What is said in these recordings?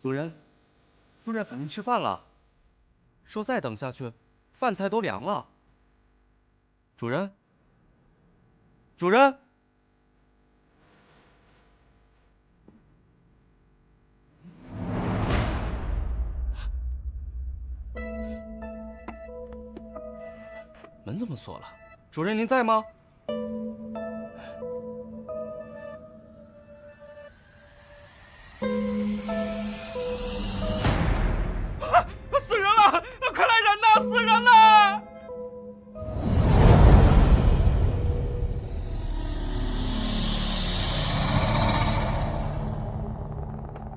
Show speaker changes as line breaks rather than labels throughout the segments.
主人，夫人喊您吃饭了，说再等下去，饭菜都凉了。主人，主人。 门怎么锁了？主人您在吗？啊！死人了！快来人呐！死人了！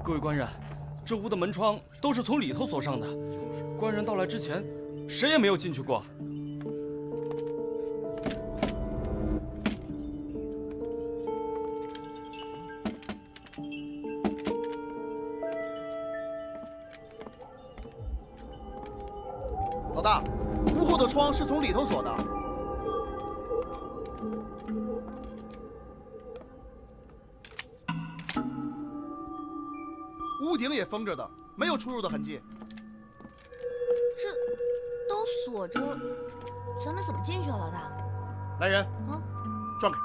各位官人，这屋的门窗都是从里头锁上的，官人到来之前，谁也没有进去过。
老大，屋后的窗是从里头锁的。屋顶也封着的，没有出入的痕迹。
这都锁着，咱们怎么进去啊，老大？
来人，
啊，
撞开！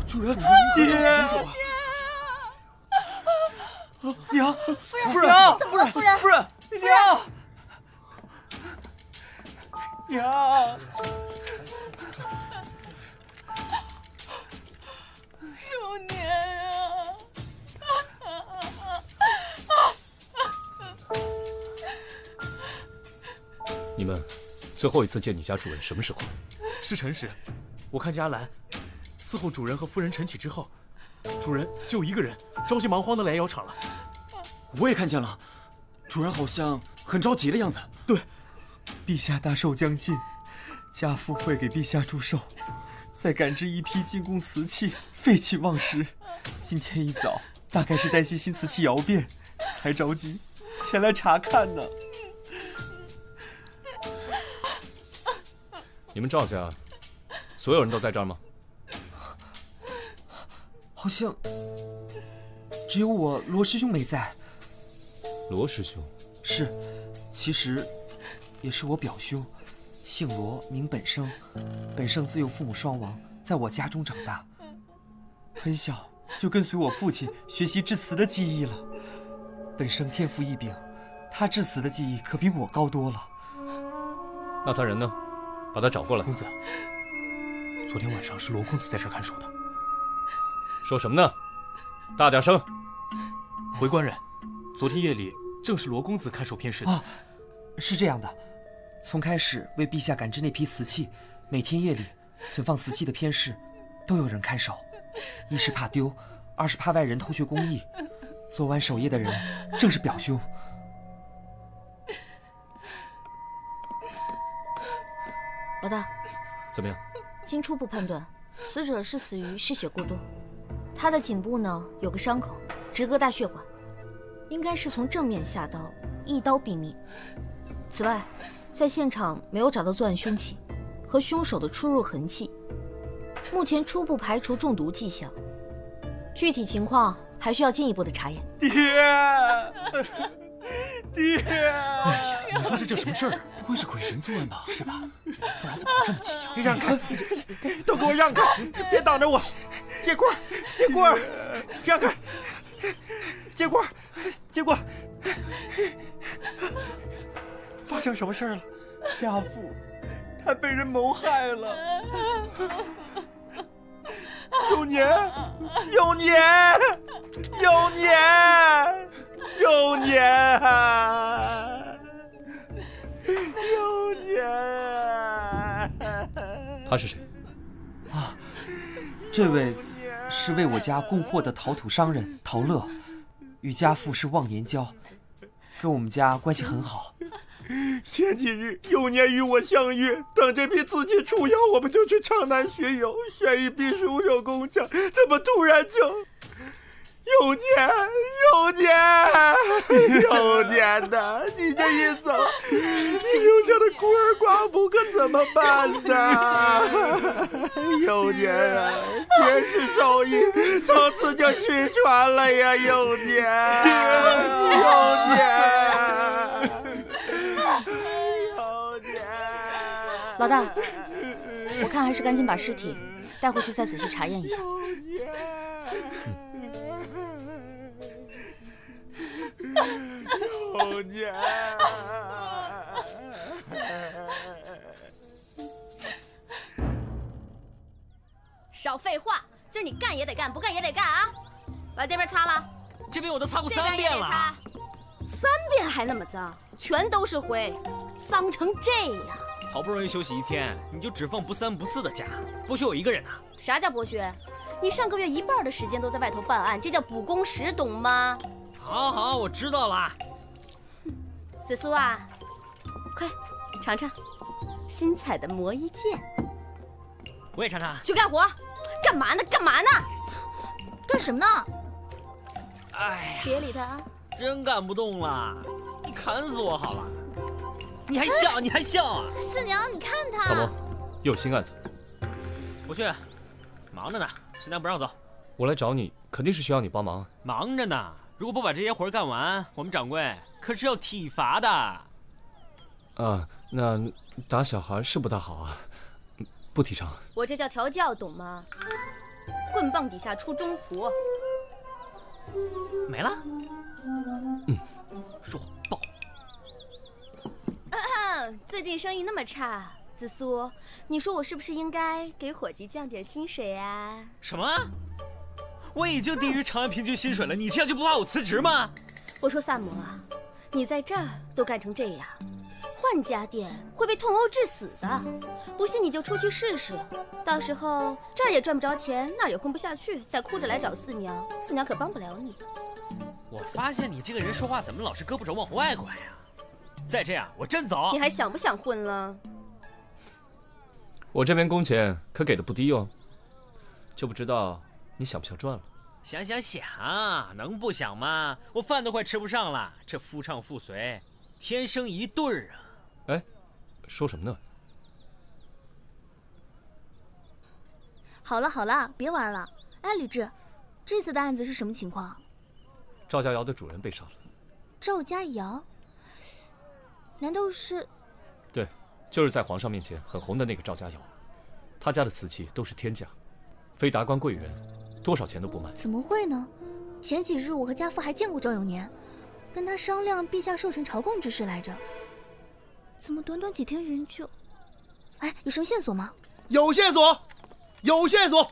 主人，爹！ 娘，夫人，
怎么了，夫人？
夫人，娘，娘，
幼年啊！
你们最后一次见你家主人什么时候？
是辰时，我看见阿兰伺候主人和夫人晨起之后，主人就一个人着急忙慌的来窑厂了。
我也看见了，主人好像很着急的样子。
对，
陛下大寿将近，家父会给陛下祝寿，再赶制一批进贡瓷器，废弃忘食。今天一早，大概是担心新瓷器窑变，才着急前来查看呢。
你们赵家所有人都在这儿吗？
好像只有我罗师兄没在。
罗师兄
是，其实也是我表兄，姓罗，名本生。本生自幼父母双亡，在我家中长大，很小就跟随我父亲学习制瓷的技艺了。本生天赋异禀，他制瓷的技艺可比我高多了。
那他人呢？把他找过来。
公子，昨天晚上是罗公子在这儿看守的。
说什么呢？大点声！
回官人。 昨天夜里正是罗公子看守偏室的
啊，是这样的，从开始为陛下赶制那批瓷器，每天夜里存放瓷器的偏室都有人看守，一是怕丢，二是怕外人偷学工艺。昨晚守夜的人正是表兄。
老大，
怎么样？
经初步判断，死者是死于失血过多，他的颈部呢有个伤口，直割大血管。 应该是从正面下刀，一刀毙命。此外，在现场没有找到作案凶器和凶手的出入痕迹，目前初步排除中毒迹象，具体情况还需要进一步的查验。
爹，爹！
哎呀，你说这什么事儿？不会是鬼神作案吧？是吧？不然怎么会这么蹊跷？
让开！都给我让开！别挡着我！接棍儿，接棍儿！让开！接棍儿！ 结果发生什么事了？家父他被人谋害了。有年，有年，有年，有年啊！有年啊！
他是谁？
啊，这位是为我家供货的陶土商人陶乐。 与家父是忘年交，跟我们家关系很好。前几日有年与我相约，等这批瓷器出窑，我们就去长南巡游，选一批熟手工匠。怎么突然就
有钱，有钱，有钱呐！你这一走，你留下的孤儿寡妇可怎么办呢？有钱啊，天使手艺从此就失传了呀！有钱，有钱，有钱。
老大，我看还是赶紧把尸体带回去再仔细查验一下。
有钱。
少废话，今儿你干也得干，不干也得干啊！把这边擦了，
这边我都擦过3
这边也
遍了。
得擦3遍还那么脏，全都是灰，脏成这样。
好不容易休息1天，你就只放不3不4的假，剥削我一个人呐？
啥叫剥削？你上个月1半的时间都在外头办案，这叫补工时，懂吗？
好好，我知道了。
紫苏啊，快尝尝新采的魔衣剑，
我也尝尝。
去干活。干嘛呢？干嘛呢？
干什么呢？
哎呀，
别理他啊！
真干不动了，你砍死我好了。你还笑？你还笑啊？
四娘，你看他。
怎么，又有新案子？
不去，忙着呢，现在不让走。
我来找你，肯定是需要你帮忙。
忙着呢，如果不把这些活干完，我们掌柜可是要体罚的。
啊，那打小孩是不大好啊，不提倡。
我这叫调教，懂吗？棍棒底下出忠仆。
没了。弱爆。
最近生意那么差，紫苏，你说我是不是应该给伙计降点薪水啊？
什么？我已经低于长安平均薪水了，你这样就不怕我辞职吗？
我说萨摩啊，你在这儿都干成这样，换家店会被痛殴致死的。不信你就出去试试，到时候这儿也赚不着钱，那儿也混不下去，再哭着来找四娘，四娘可帮不了你。
我发现你这个人说话怎么老是胳膊肘往外拐呀？再这样，我真走。
你还想不想混了？
我这边工钱可给的不低哦，就不知道你想不想赚了。
想，能不想吗？我饭都快吃不上了，这夫唱妇随，天生一对儿啊！
哎，说什么呢？
好了，别玩了。哎，吕雉，这次的案子是什么情况？
赵家窑的主人被杀了。
赵家窑？难道是？
对，就是在皇上面前很红的那个赵家窑，他家的瓷器都是天价，非达官贵人多少钱都不卖。
怎么会呢？前几日我和家父还见过赵永年，跟他商量陛下寿辰朝贡之事来着。怎么短短几天人就……哎，有什么线索吗？
有线索，有线索，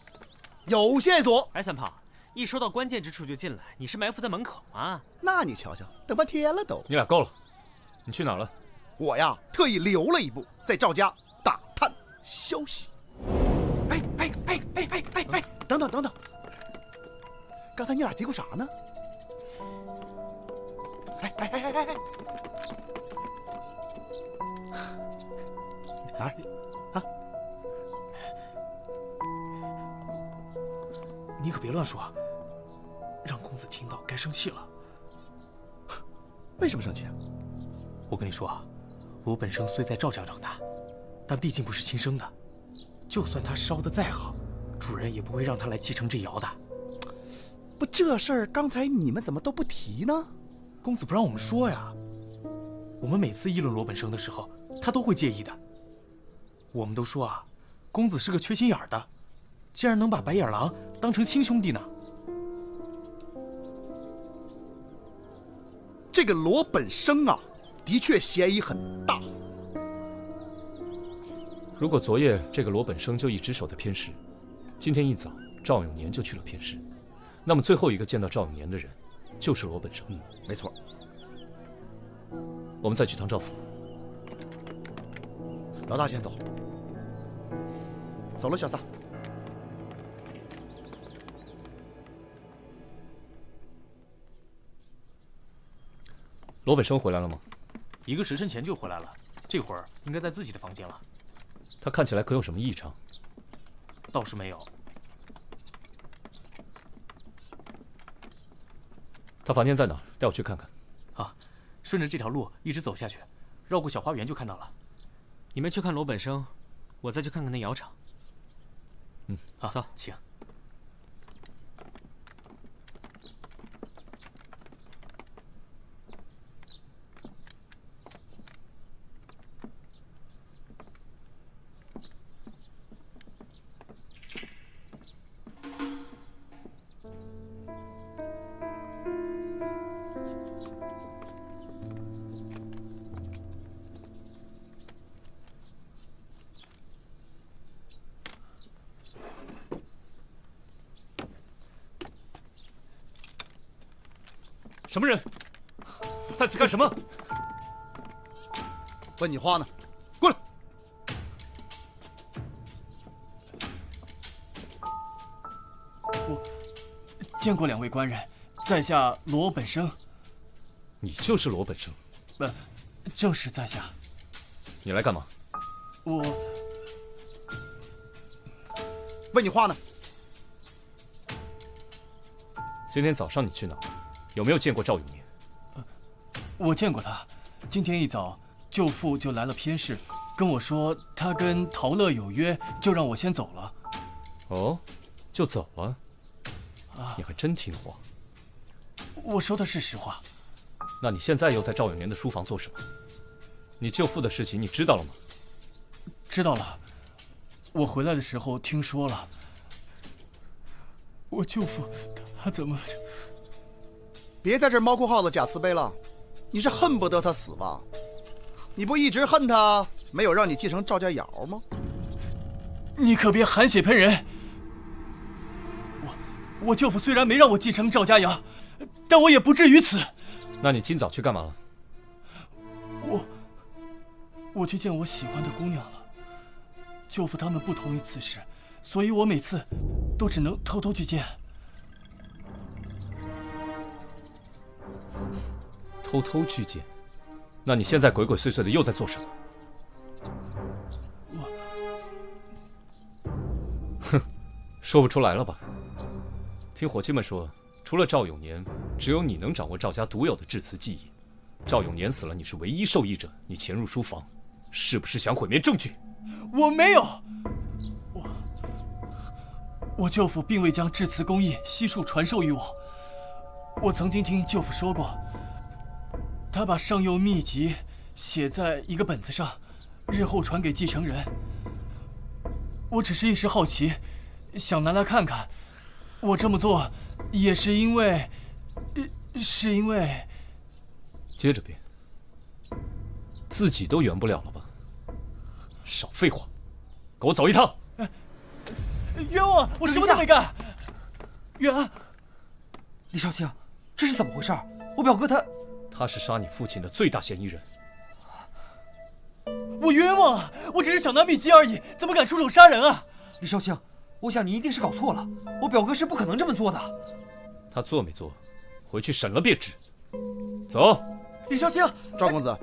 有线索！
哎，三炮，一说到关键之处就进来，你是埋伏在门口吗？
那你瞧瞧，等半天了都。
你俩够了，你去哪儿了？
我呀，特意留了一步，在赵家打探消息。哎，等等，刚才你俩嘀咕啥呢？哎，哪儿啊？
你可别乱说，让公子听到该生气了。
为什么生气啊？
我跟你说啊，罗本生虽在赵家长大，但毕竟不是亲生的。就算他烧得再好，主人也不会让他来继承这窑的。
不，这事儿刚才你们怎么都不提呢？
公子不让我们说呀。我们每次议论罗本生的时候，他都会介意的。我们都说啊，公子是个缺心眼儿的，竟然能把白眼狼当成亲兄弟呢。
这个罗本生啊，的确嫌疑很大。
如果昨夜这个罗本生就一直守在偏室，今天一早赵永年就去了偏室，那么最后一个见到赵永年的人就是罗本生。
没错。
我们再去趟赵府。
老大先走。走了，小撒。
罗本生回来了吗
？1个时辰前就回来了，这会儿应该在自己的房间了。
他看起来可有什么异常？
倒是没有。
他房间在哪儿？带我去看看。
啊，顺着这条路一直走下去，绕过小花园就看到了。
你们去看罗本生，我再去看看那窑厂。
好，
走，
请。
什么人？在此干什么？
问你话呢，过来！
我见过2位官人，在下罗本生。
你就是罗本生？
不，正是在下。
你来干嘛？
我
问你话呢。
今天早上你去哪儿？有没有见过赵永年？
我见过他。今天一早，舅父就来了偏室，跟我说他跟陶乐有约，就让我先走了。
哦，就走了？你还真听话。
我说的是实话。
那你现在又在赵永年的书房做什么？你舅父的事情你知道了吗？
知道了。我回来的时候听说了。我舅父他怎么……
别在这猫哭耗子假慈悲了，你是恨不得他死吧？你不一直恨他没有让你继承赵家窑吗？
你可别含血喷人。我舅父虽然没让我继承赵家窑，但我也不至于此。
那你今早去干嘛了？
我去见我喜欢的姑娘了。舅父他们不同意此事，所以我每次都只能偷偷去见。
偷偷去见？那你现在鬼鬼祟祟的又在做什么？哼，说不出来了吧？听伙计们说，除了赵永年，只有你能掌握赵家独有的致辞技艺。赵永年死了，你是唯一受益者，你潜入书房，是不是想毁灭证据？
我没有。我舅父并未将致辞工艺悉数传授于我。我曾经听舅父说过，他把上釉秘籍写在一个本子上，日后传给继承人。我只是一时好奇，想拿来看看。我这么做也是因为，
接着编，自己都圆不了了吧？少废话，给我走一趟！
冤枉！我什么都没干。冤！
李少卿，这是怎么回事？我表哥
他是杀你父亲的最大嫌疑人。
我冤枉啊！我只是想拿秘籍而已，怎么敢出手杀人啊？
李少卿，我想你一定是搞错了，我表哥是不可能这么做的。
他做没做，回去审了便知。走。
李少卿，
赵公子，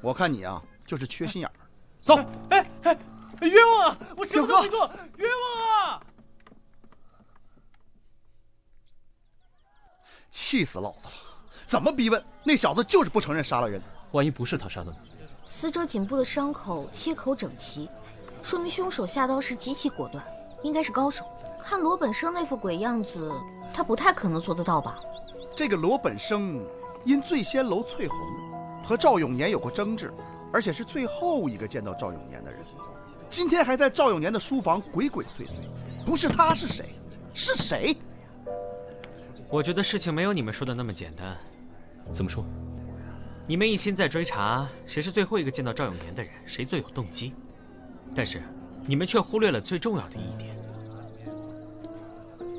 我看你啊，就是缺心眼儿。走。
冤枉啊！我什么都没做，冤枉啊！
气死老子了！怎么逼问？那小子就是不承认杀了人。
万一不是他杀的呢？
死者颈部的伤口切口整齐，说明凶手下刀时极其果断，应该是高手。看罗本生那副鬼样子，他不太可能做得到吧？
这个罗本生因醉仙楼翠红和赵永年有过争执，而且是最后一个见到赵永年的人。今天还在赵永年的书房鬼鬼祟祟，不是他是谁？是谁？
我觉得事情没有你们说的那么简单。
怎么说？
你们一心在追查谁是最后一个见到赵永年的人，谁最有动机，但是你们却忽略了最重要的一点，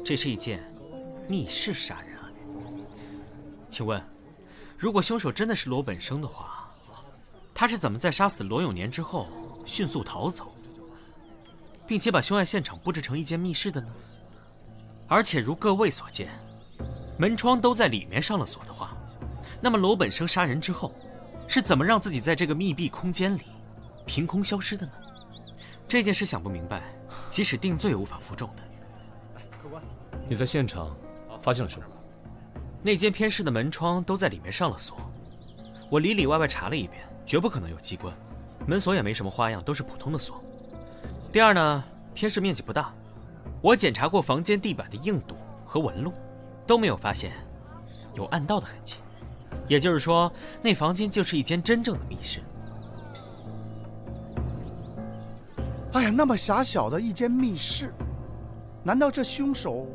这是一件密室杀人案。请问，如果凶手真的是罗本生的话，他是怎么在杀死罗永年之后迅速逃走，并且把凶案现场布置成一间密室的呢？而且如各位所见，门窗都在里面上了锁的话，那么罗本生杀人之后是怎么让自己在这个密闭空间里凭空消失的呢？这件事想不明白，即使定罪也无法服众的。
你在现场发现了什么？
那间偏室的门窗都在里面上了锁，我里里外外查了一遍，绝不可能有机关，门锁也没什么花样，都是普通的锁。第二呢，偏室面积不大，我检查过房间地板的硬度和纹路，都没有发现有暗道的痕迹，也就是说，那房间就是一间真正的密室。
哎呀，那么狭小的一间密室，难道这凶手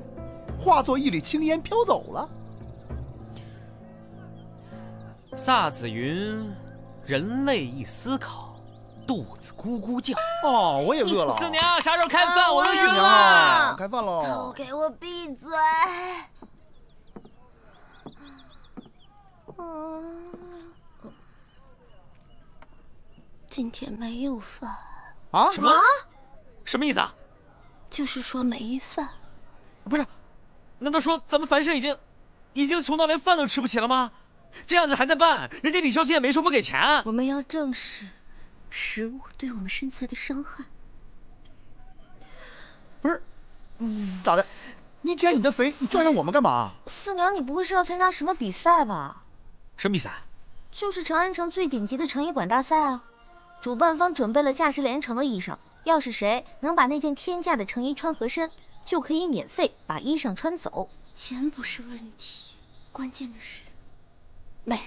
化作一缕青烟飘走了？
萨子云：“人类一思考，肚子咕咕叫。”
哦，我也饿了。
四娘，啥时候开饭？我都晕
了。
了。
开饭喽！
都给我闭嘴！
今天没有饭
啊？
什么？什么意思啊？
就是说没饭。
不是，难道说咱们凡是已经穷到连饭都吃不起了吗？这样子还在办，人家李少卿也没说不给钱。
我们要正视食物对我们身材的伤害。
不是，咋的？你减你的肥，你拽上我们干嘛？
四娘，你不会是要参加什么比赛吧？
什么比赛？
就是长安城最顶级的成衣馆大赛啊！主办方准备了价值连城的衣裳，要是谁能把那件天价的成衣穿合身，就可以免费把衣裳穿走。
钱不是问题，关键的是美人。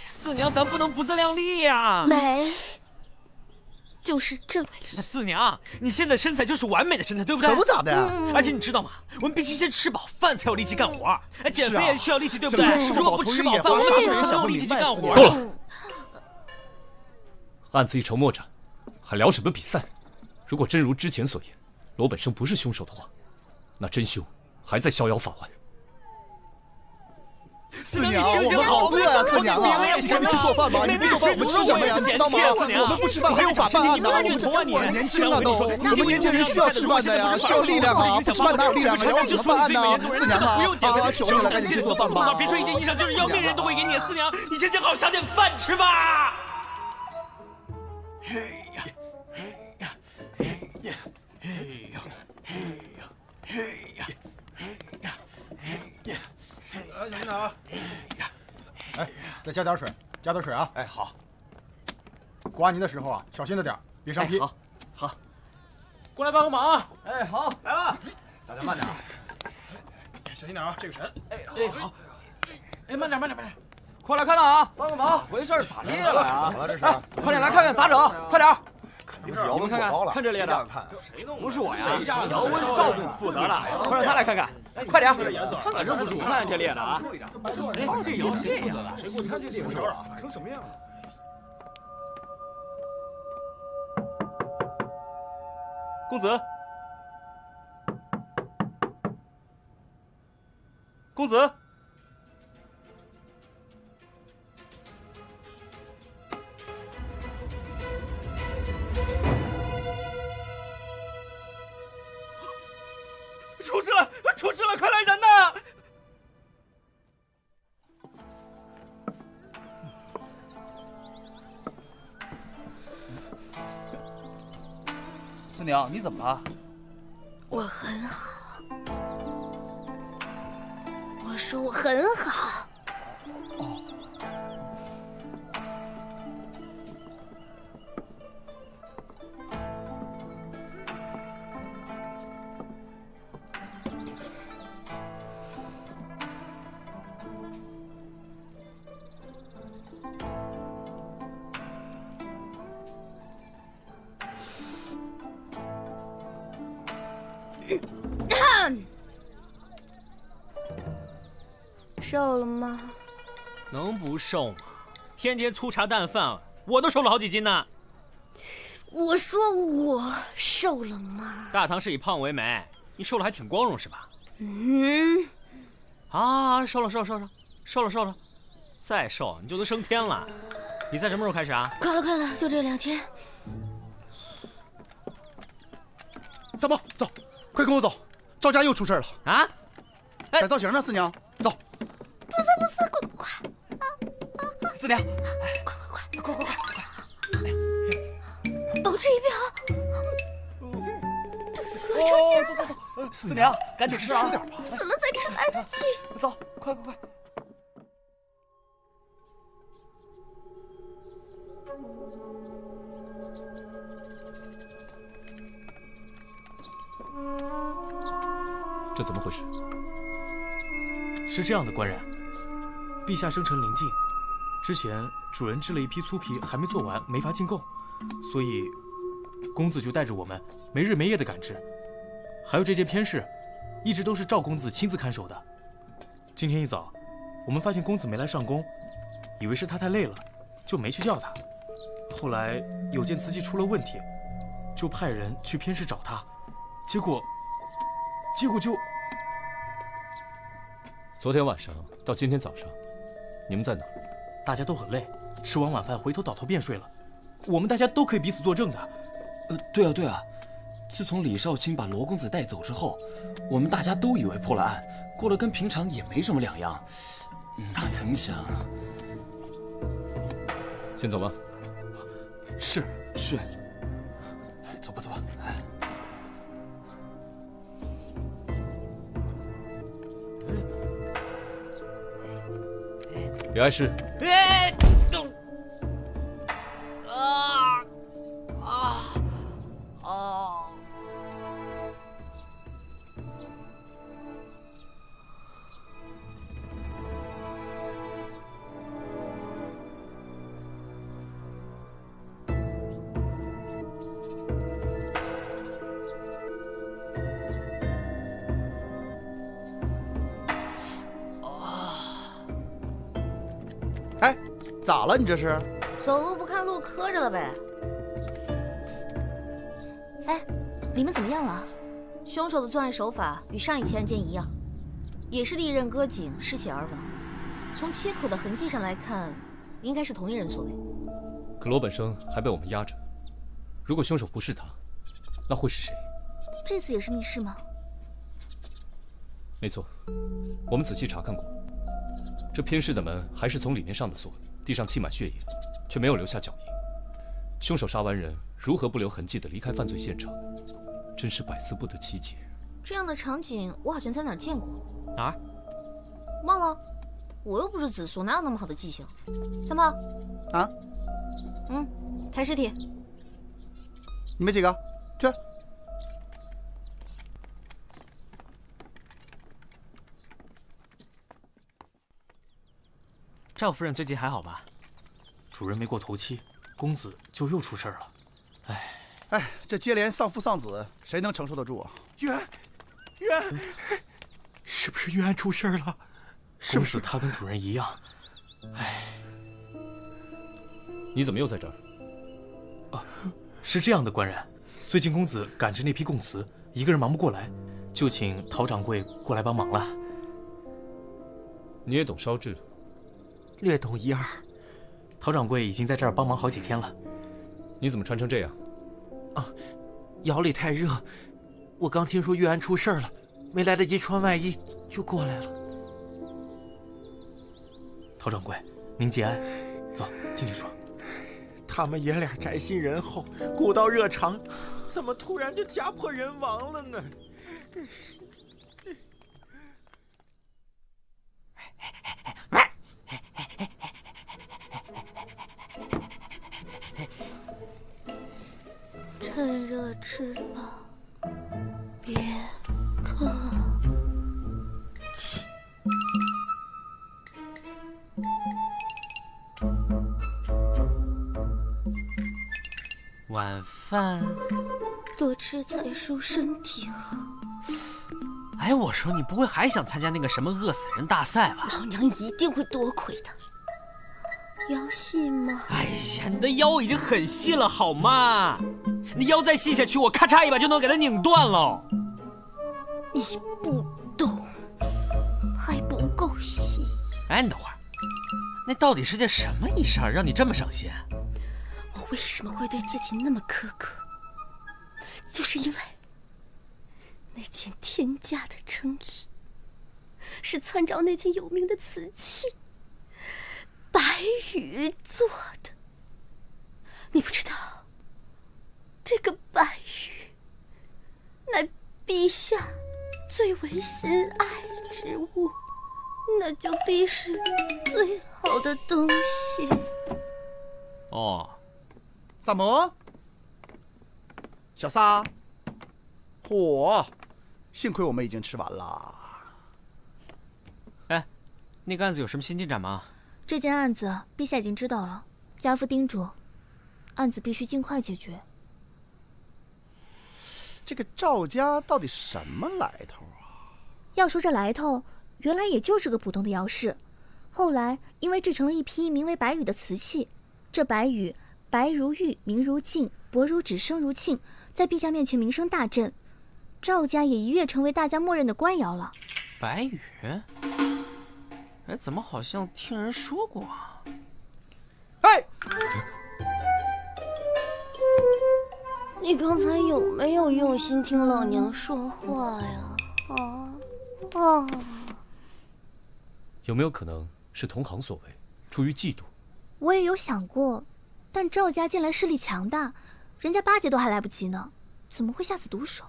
四娘，咱不能不自量力呀！
美就是正义。
四娘，你现在身材就是完美的身材，对不对？
可不咋的。
而且你知道吗？我们必须先吃饱饭才有力气干活。减肥也需要力气，对不对？如果不吃饱饭，我们怎么有力气去干活？
够了，案子一筹莫展，还聊什么比赛？如果真如之前所言，罗本生不是凶手的话，那真凶还在逍遥法外。
四娘，我们好饿啊！四娘啊，你赶紧去做饭吧！你不做饭，我们吃什么呀？你知道吗？我们不吃饭还有法办案呢。我们年轻啊都，我们年轻人需要吃饭的呀，需要力量啊！不吃饭哪有力量啊？要怎么办案呢？四娘啊，求你了，赶紧去做饭吧！
别说一件衣裳，就是要命人都会给你。四娘，你先好赏点饭吃吧。嘿呀，嘿呀，嘿呀，嘿呀，嘿呀，嘿呀，嘿呀，嘿呀。
小心点啊！哎，再加点水，加点水啊！
哎，好。
刮泥的时候啊，小心着点，别上坯。
好。
过来帮个忙啊！
哎，好，来吧。
大家慢点啊！小心点啊，这个神。
哎，好。
哎，慢点。
快来看看啊！
帮个忙。
咋回事？咋裂了呀？
怎么了这是？
快点来看看咋整？快点！
肯定是姚文过高了。
看这裂的，不是我呀，姚文
是
赵总负责的，快让他来看看，快点！
反正不是我
看这裂的啊！
这姚谁负责的？谁过？你看这裂成什么样了？
公子，公子。出事了！快来人呐！
四娘，你怎么了？
我很好。我说我很好。
哦。
瘦了吗？
能不瘦吗？天天粗茶淡饭，我都瘦了好几斤呢。
我说我瘦了吗？
大唐是以胖为美，你瘦了还挺光荣是吧？啊，瘦了，再瘦你就能升天了。比赛什么时候开始啊？
快了，就这2天。
三宝，走，快跟我走，赵家又出事了
啊！
改造型呢，四娘，走。
不是，快！
四娘，
快！都这一边啊！
走，四娘，赶紧吃啊！
吃点吧。
死了再吃。来得及。
走，快！
这怎么回事？
是这样的，官人，陛下生辰临近，之前主人制了一批粗皮还没做完，没法进贡，所以公子就带着我们没日没夜的赶制。还有这件偏饰，一直都是赵公子亲自看守的。今天一早，我们发现公子没来上工，以为是他太累了，就没去叫他。后来有件瓷器出了问题，就派人去偏室找他，结果就……
昨天晚上到今天早上，你们在哪儿？
大家都很累，吃完晚饭回头倒头便睡了。我们大家都可以彼此作证的。
对啊，自从李少卿把罗公子带走之后，我们大家都以为破了案，过得跟平常也没什么两样。哪曾想……
先走吧。
是。走吧。
李爱氏。
哎，咋了？你这是？
走路不看路，磕着了呗。哎，里面怎么样了？凶手的作案手法与上一起案件一样，也是利刃割颈，失血而亡。从切口的痕迹上来看，应该是同一人所为。
可罗本生还被我们压着，如果凶手不是他，那会是谁？
这次也是密室吗？
没错，我们仔细查看过，这偏室的门还是从里面上的锁，地上浸满血液，却没有留下脚印。凶手杀完人，如何不留痕迹地离开犯罪现场？真是百思不得其解。
这样的场景我好像在哪儿见过。
哪儿？
忘了，我又不是紫苏，哪有那么好的记性？三炮。
啊？
抬尸体。
你们几个去。
赵夫人最近还好吧？
主人没过头七，公子就又出事了。
哎，这接连丧父丧子，谁能承受得住啊？
冤，是不是冤案出事了？
公子他跟主人一样。
你怎么又在这儿？
是这样的，官人，最近公子赶着那批供词，一个人忙不过来，就请陶掌柜过来帮忙了。
你也懂烧制？
略懂一二。
陶掌柜已经在这儿帮忙好几天了。
你怎么穿成这样？
窑里太热，我刚听说岳安出事了，没来得及穿外衣就过来了。
陶掌柜，您节哀，走进去说。
他们爷俩宅心仁厚，古道热肠，怎么突然就家破人亡了呢？
趁热吃饱，别客气。
晚饭
多吃菜蔬，身体好。
哎，我说你不会还想参加那个什么饿死人大赛吧？
老娘一定会多亏的。腰细吗？
哎呀，你的腰已经很细了好吗？你腰再细下去，我咔嚓一把就能给它拧断了。
你不懂，还不够细。
哎，你等会儿，那到底是件什么衣裳让你这么上心？
我为什么会对自己那么苛刻？就是因为那件天价的衬衣是参照那件有名的瓷器白玉做的。你不知道，这个白玉乃陛下最为心爱之物，那就必是最好的东西。
哦，
什么？小撒？嚯！幸亏我们已经吃完了。
哎，那个案子有什么新进展吗？
这件案子陛下已经知道了，家父叮嘱，案子必须尽快解决。
这个赵家到底什么来头啊？
要说这来头，原来也就是个普通的姚氏，后来因为制成了一批名为白羽的瓷器，这白羽白如玉，明如镜，薄如纸，声如磬，在陛下面前名声大振，赵家也一跃成为大家默认的官窑了。
白羽？哎，怎么好像听人说过啊？
哎！
你刚才有没有用心听老娘说话呀？
有没有可能是同行所为，出于嫉妒？
我也有想过，但赵家近来势力强大，人家巴结都还来不及呢，怎么会下此毒手？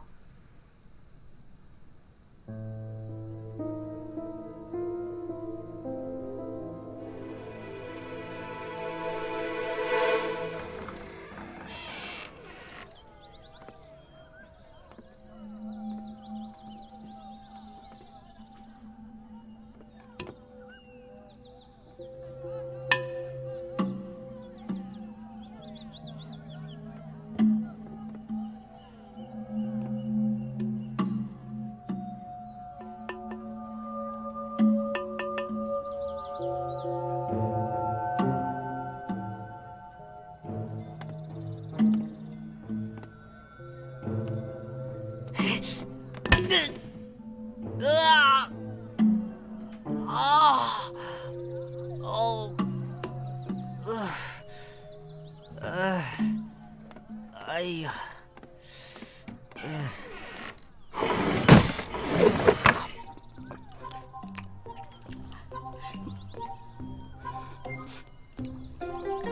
哎呀，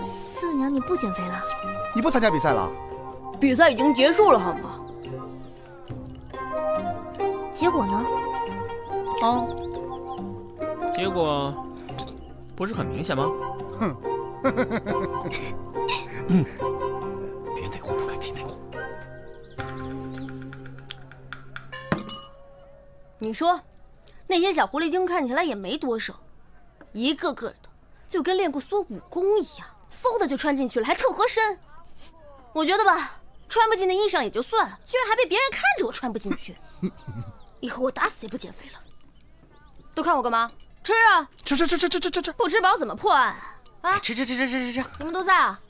四娘，你不减肥了？
你不参加比赛了？
比赛已经结束了，好吗？
结果呢？
结果不是很明显吗？
哼！
别内讧，不该提内讧。
你说，那些小狐狸精看起来也没多少，一个个的就跟练过缩武功一样，嗖的就穿进去了，还特合身。我觉得吧，穿不进的衣裳也就算了，居然还被别人看着我穿不进去。以后我打死也不减肥了。都看我干嘛？吃啊！
吃！
不吃饱怎么破案啊？
吃！
你们都在啊？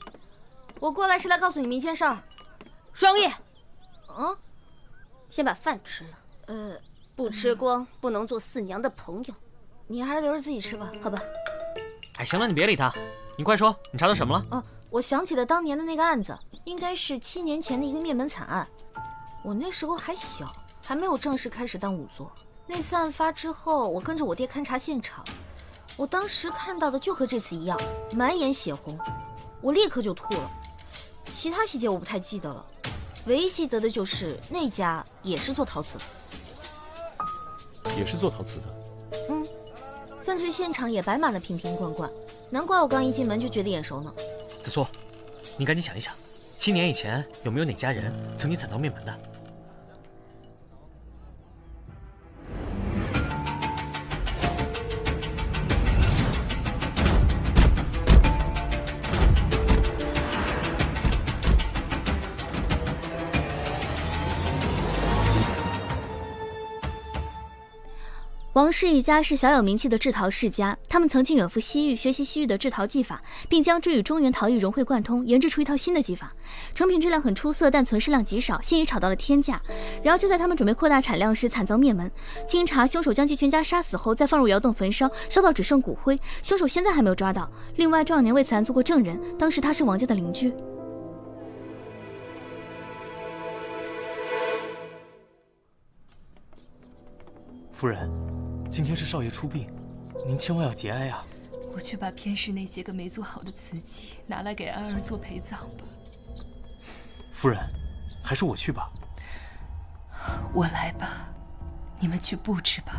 我过来是来告诉你们一件事儿。
双叶，先把饭吃了。不吃光不能做四娘的朋友。
你还是留着自己吃吧，好吧？
哎，行了，你别理他，你快说，你查到什么了？
我想起了当年的那个案子，应该是7年前的一个灭门惨案。我那时候还小，还没有正式开始当仵作。那次案发之后，我跟着我爹勘察现场，我当时看到的就和这次一样，满眼血红，我立刻就吐了。其他细节我不太记得了，唯一记得的就是那家也是做陶瓷的。
也是做陶瓷的？
犯罪现场也摆满了瓶瓶罐罐，难怪我刚一进门就觉得眼熟呢。
子苏，你赶紧想一想，7年以前有没有哪家人曾经惨遭灭门的？
王氏一家是小有名气的制陶世家，他们曾经远赴西域学习西域的制陶技法，并将之与中原陶艺融会贯通，研制出一套新的技法。成品质量很出色，但存世量极少，现已炒到了天价。然而就在他们准备扩大产量时，惨遭灭门。经查，凶手将其全家杀死后，再放入窑洞焚烧，烧到只剩骨灰。凶手现在还没有抓到。另外，赵永年为此案做过证人，当时他是王家的邻居。
夫人，今天是少爷出殡，您千万要节哀啊！
我去把偏室那些个没做好的瓷器拿来给安儿做陪葬吧。
夫人，还是我去吧。
我来吧。你们去布置吧。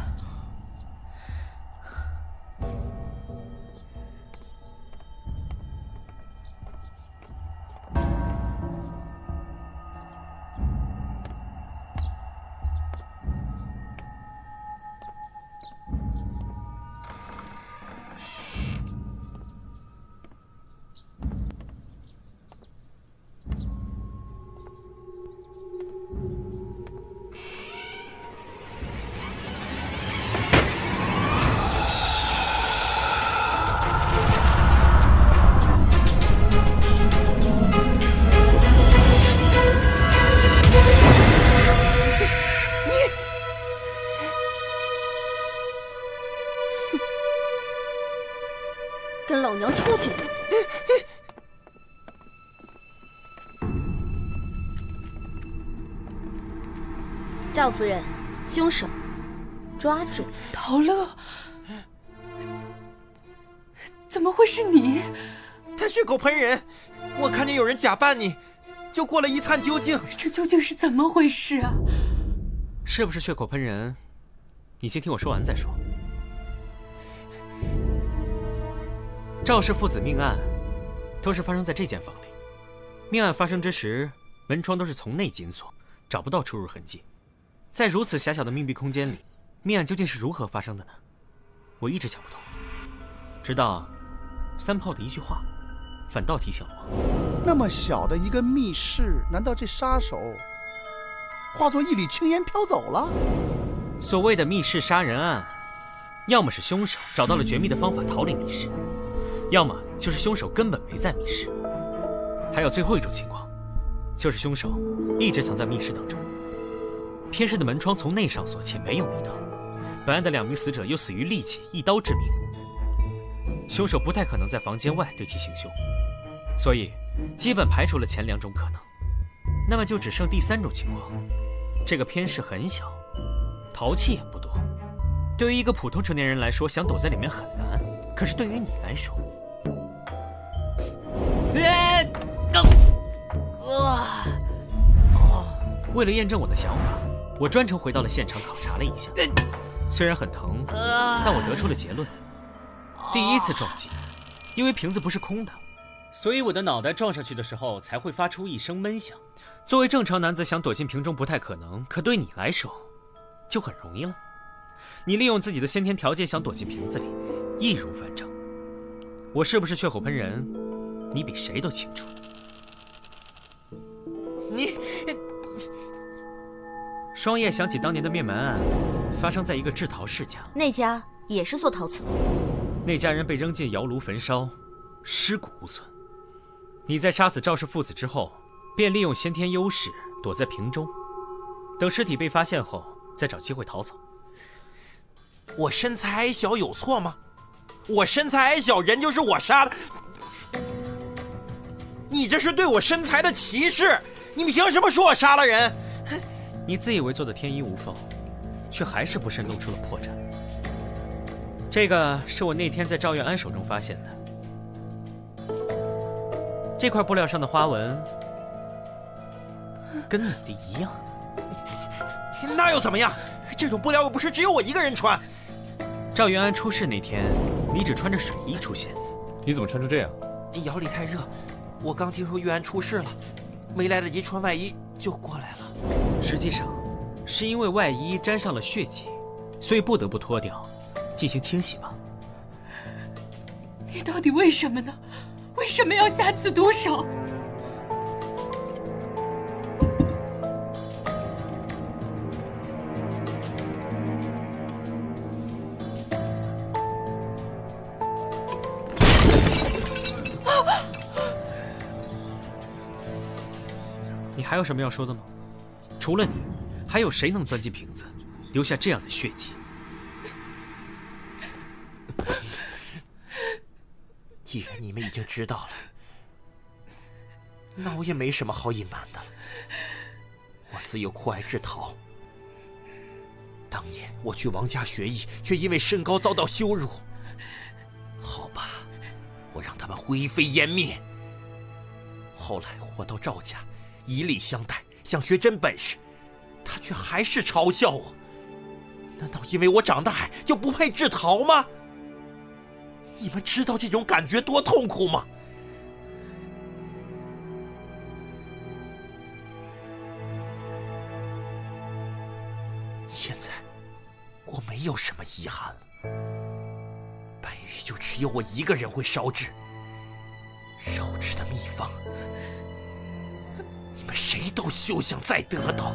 跟老娘出去！赵夫人，凶手抓住！
陶乐，怎么会是你？
他血口喷人，我看见有人假扮你，就过来一探究竟。
这究竟是怎么回事啊？
是不是血口喷人？你先听我说完再说。赵氏父子命案，都是发生在这间房里。命案发生之时，门窗都是从内紧锁，找不到出入痕迹。在如此狭小的密闭空间里，命案究竟是如何发生的呢？我一直想不通。直到三炮的一句话，反倒提醒了我。
那么小的一个密室，难道这杀手化作一缕青烟飘走了？
所谓的密室杀人案，要么是凶手找到了绝密的方法逃离密室，要么就是凶手根本没在密室。还有最后一种情况，就是凶手一直藏在密室当中。偏室的门窗从内上锁且没有密道，本案的2名死者又死于利器，一刀致命。凶手不太可能在房间外对其行凶，所以基本排除了前2种可能。那么就只剩第3种情况，这个偏室很小，陶器也不多。对于一个普通成年人来说，想躲在里面很难，可是对于你来说，为了验证我的想法，我专程回到了现场考察了一下。虽然很疼，但我得出了结论：第一次撞击，因为瓶子不是空的，所以我的脑袋撞上去的时候才会发出一声闷响。作为正常男子想躲进瓶中不太可能，可对你来说就很容易了。你利用自己的先天条件想躲进瓶子里，易如反掌。我是不是血口喷人，你比谁都清楚。
你
双叶想起当年的灭门案，发生在一个制陶世家，
那家也是做陶瓷的。
那家人被扔进窑炉焚烧，尸骨无存。你在杀死赵氏父子之后，便利用先天优势躲在瓶中，等尸体被发现后，再找机会逃走。
我身材矮小有错吗？我身材矮小，人就是我杀的。你这是对我身材的歧视！你们凭什么说我杀了人？
你自以为做的天衣无缝，却还是不慎露出了破绽。这个是我那天在赵月安手中发现的，这块布料上的花纹跟你的一样。
那又怎么样？这种布料又不是只有我一个人穿。
赵元安出事那天，你只穿着水衣出现，
你怎么穿成这样？
窑里太热，我刚听说月安出事了，没来得及穿外衣就过来了。
实际上，是因为外衣沾上了血迹，所以不得不脱掉，进行清洗吧。
你到底为什么呢？为什么要下此毒手？
你还有什么要说的吗？除了你，还有谁能钻进瓶子，留下这样的血迹？
既然你们已经知道了，那我也没什么好隐瞒的了。我自幼酷爱制陶，当年我去王家学艺，却因为身高遭到羞辱。好吧，我让他们灰飞烟灭。后来我到赵家，以礼相待，想学真本事，他却还是嘲笑我。难道因为我长得矮就不配制陶吗？你们知道这种感觉多痛苦吗？现在我没有什么遗憾了，白玉就只有我一个人会烧制，烧制的秘方，你们谁都休想再得到。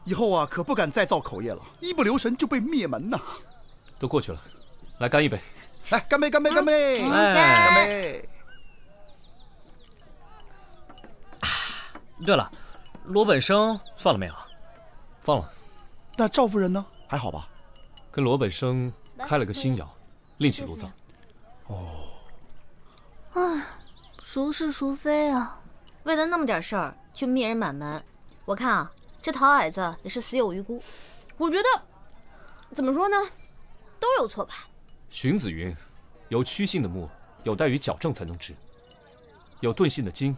以后啊，可不敢再造口业了，一不留神就被灭门呐！
都过去了，来干一杯！
来，干杯！干杯！干杯！
干
杯！
对了，罗本生放了没有？
放了。
那赵夫人呢？还好吧？
跟罗本生开了个新窑，另起炉灶。
哦。
唉，孰是孰非啊？为了那么点事儿去灭人满门，我看啊，这陶矮子也是死有余辜。
我觉得，怎么说呢，都有错吧。
荀子云：“有曲性的木，有待于矫正才能直；有钝性的金，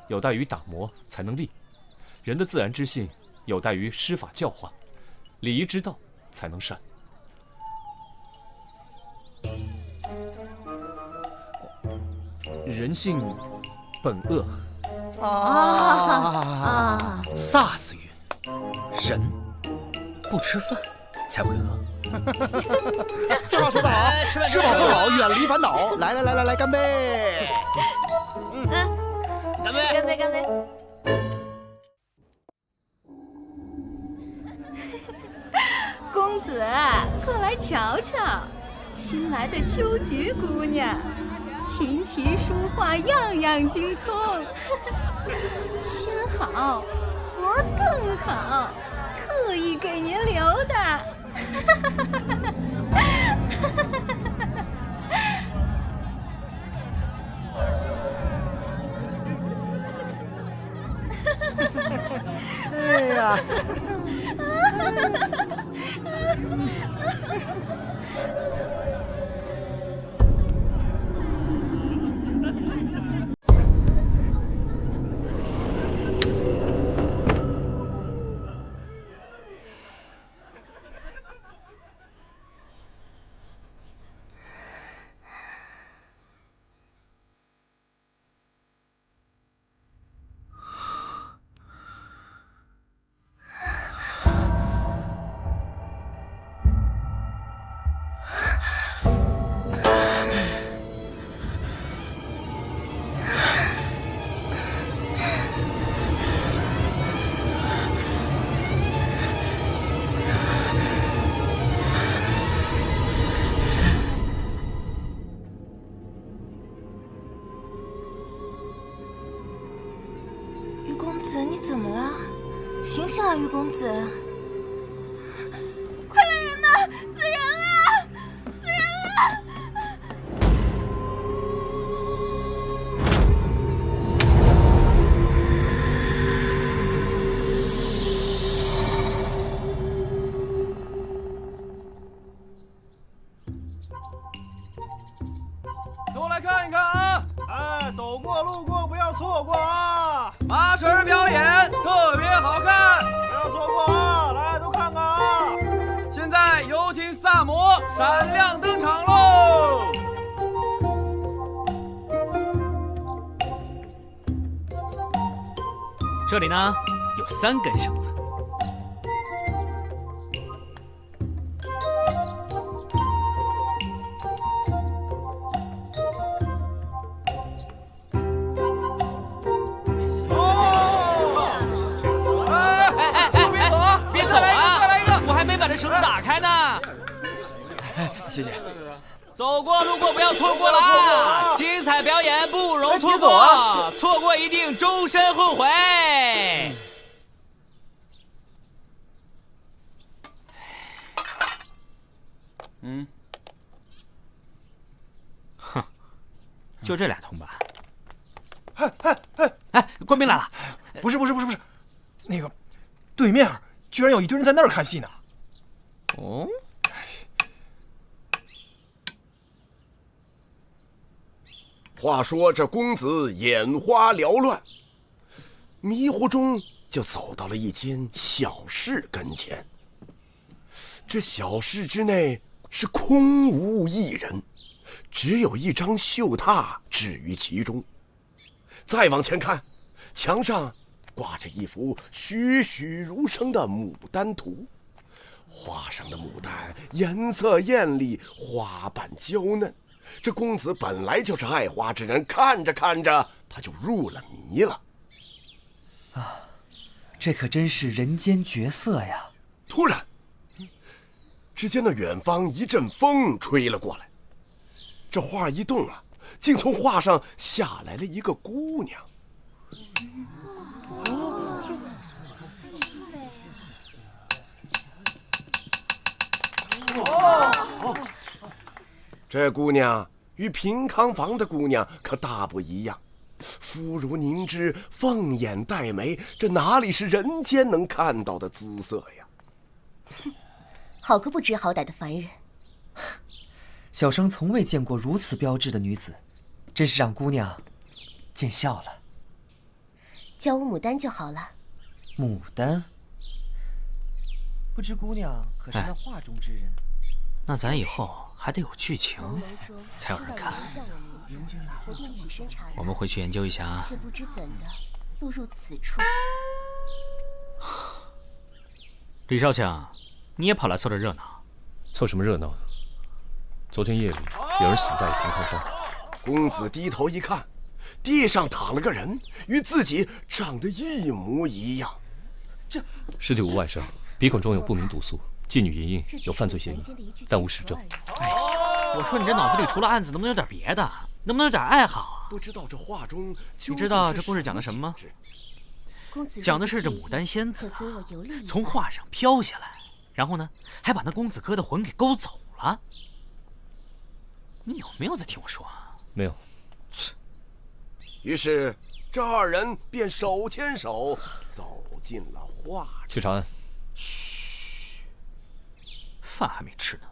有待于打磨才能立。人的自然之性，有待于师法教化；礼仪之道才能善。”人性本恶。
萨子云：“人不吃饭才会饿。”
这话说得好，吃饱喝好，远离烦恼。来，干杯！
干杯！
干杯！干杯！
公子，快来瞧瞧，新来的秋菊姑娘，琴棋书画样样精通，心好，活儿更好，特意给您留的。
哎呀！
醒醒啊，于公子！
快来人呐！死人了！死人了！
都来看一看啊！
哎，走过路过不要错过啊！
麻绳表演特别好看，
不要错过啊！来，都看看啊！
现在有请萨摩闪亮登场喽！
这里呢有3根绳子，绳子打开呢。
谢谢。
走过路过不要错过了啊！精彩表演不容错过，错过一定终身后悔。就这俩铜板。哎，官兵来了！
不是，那个对面居然有一堆人在那儿看戏呢。
哦。
话说这公子眼花缭乱，迷糊中就走到了一间小室跟前。这小室之内是空无一人，只有一张绣榻置于其中。再往前看，墙上挂着一幅栩栩如生的牡丹图，画上的牡丹颜色艳丽，花瓣娇嫩。这公子本来就是爱花之人，看着看着他就入了迷了。
啊，这可真是人间绝色呀！
突然，只见那远方一阵风吹了过来，这画一动啊，竟从画上下来了一个姑娘。这姑娘与平康坊的姑娘可大不一样，肤如凝脂，凤眼黛眉，这哪里是人间能看到的姿色呀？
好个不知好歹的凡人！
小生从未见过如此标致的女子，真是让姑娘见笑了。
叫我牡丹就好了。
牡丹，不知姑娘可是那画中之人？
那咱以后还得有剧情，才有人看。我们回去研究一下啊。
却不知怎的落入此处。
李少卿，你也跑来凑这热闹？
凑什么热闹？昨天夜里有人死在平康坊。
公子低头一看，地上躺了个人，与自己长得一模一样。
尸体无外伤，鼻孔中有不明毒素，妓女淫淫有犯罪嫌疑，但无实证。
哎，我说你这脑子里除了案子，能不能有点别的？能不能有点爱好啊？
不知道这画中，
你知道这故事讲的什么吗？讲的是这牡丹仙子从画上飘下来，然后呢，还把那公子哥的魂给勾走了。你有没有在听我说啊？
没有。
于是这二人便手牵手走进了画中。
去查案。
嘘，饭还没吃呢。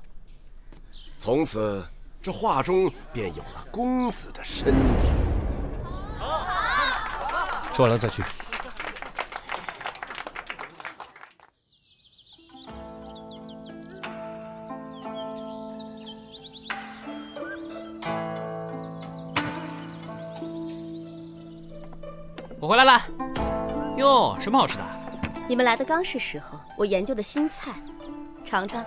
从此，这画中便有了公子的身影。
说完了再去。
我回来了。哟，什么好吃的？
你们来的刚是时候，我研究的新菜，尝尝。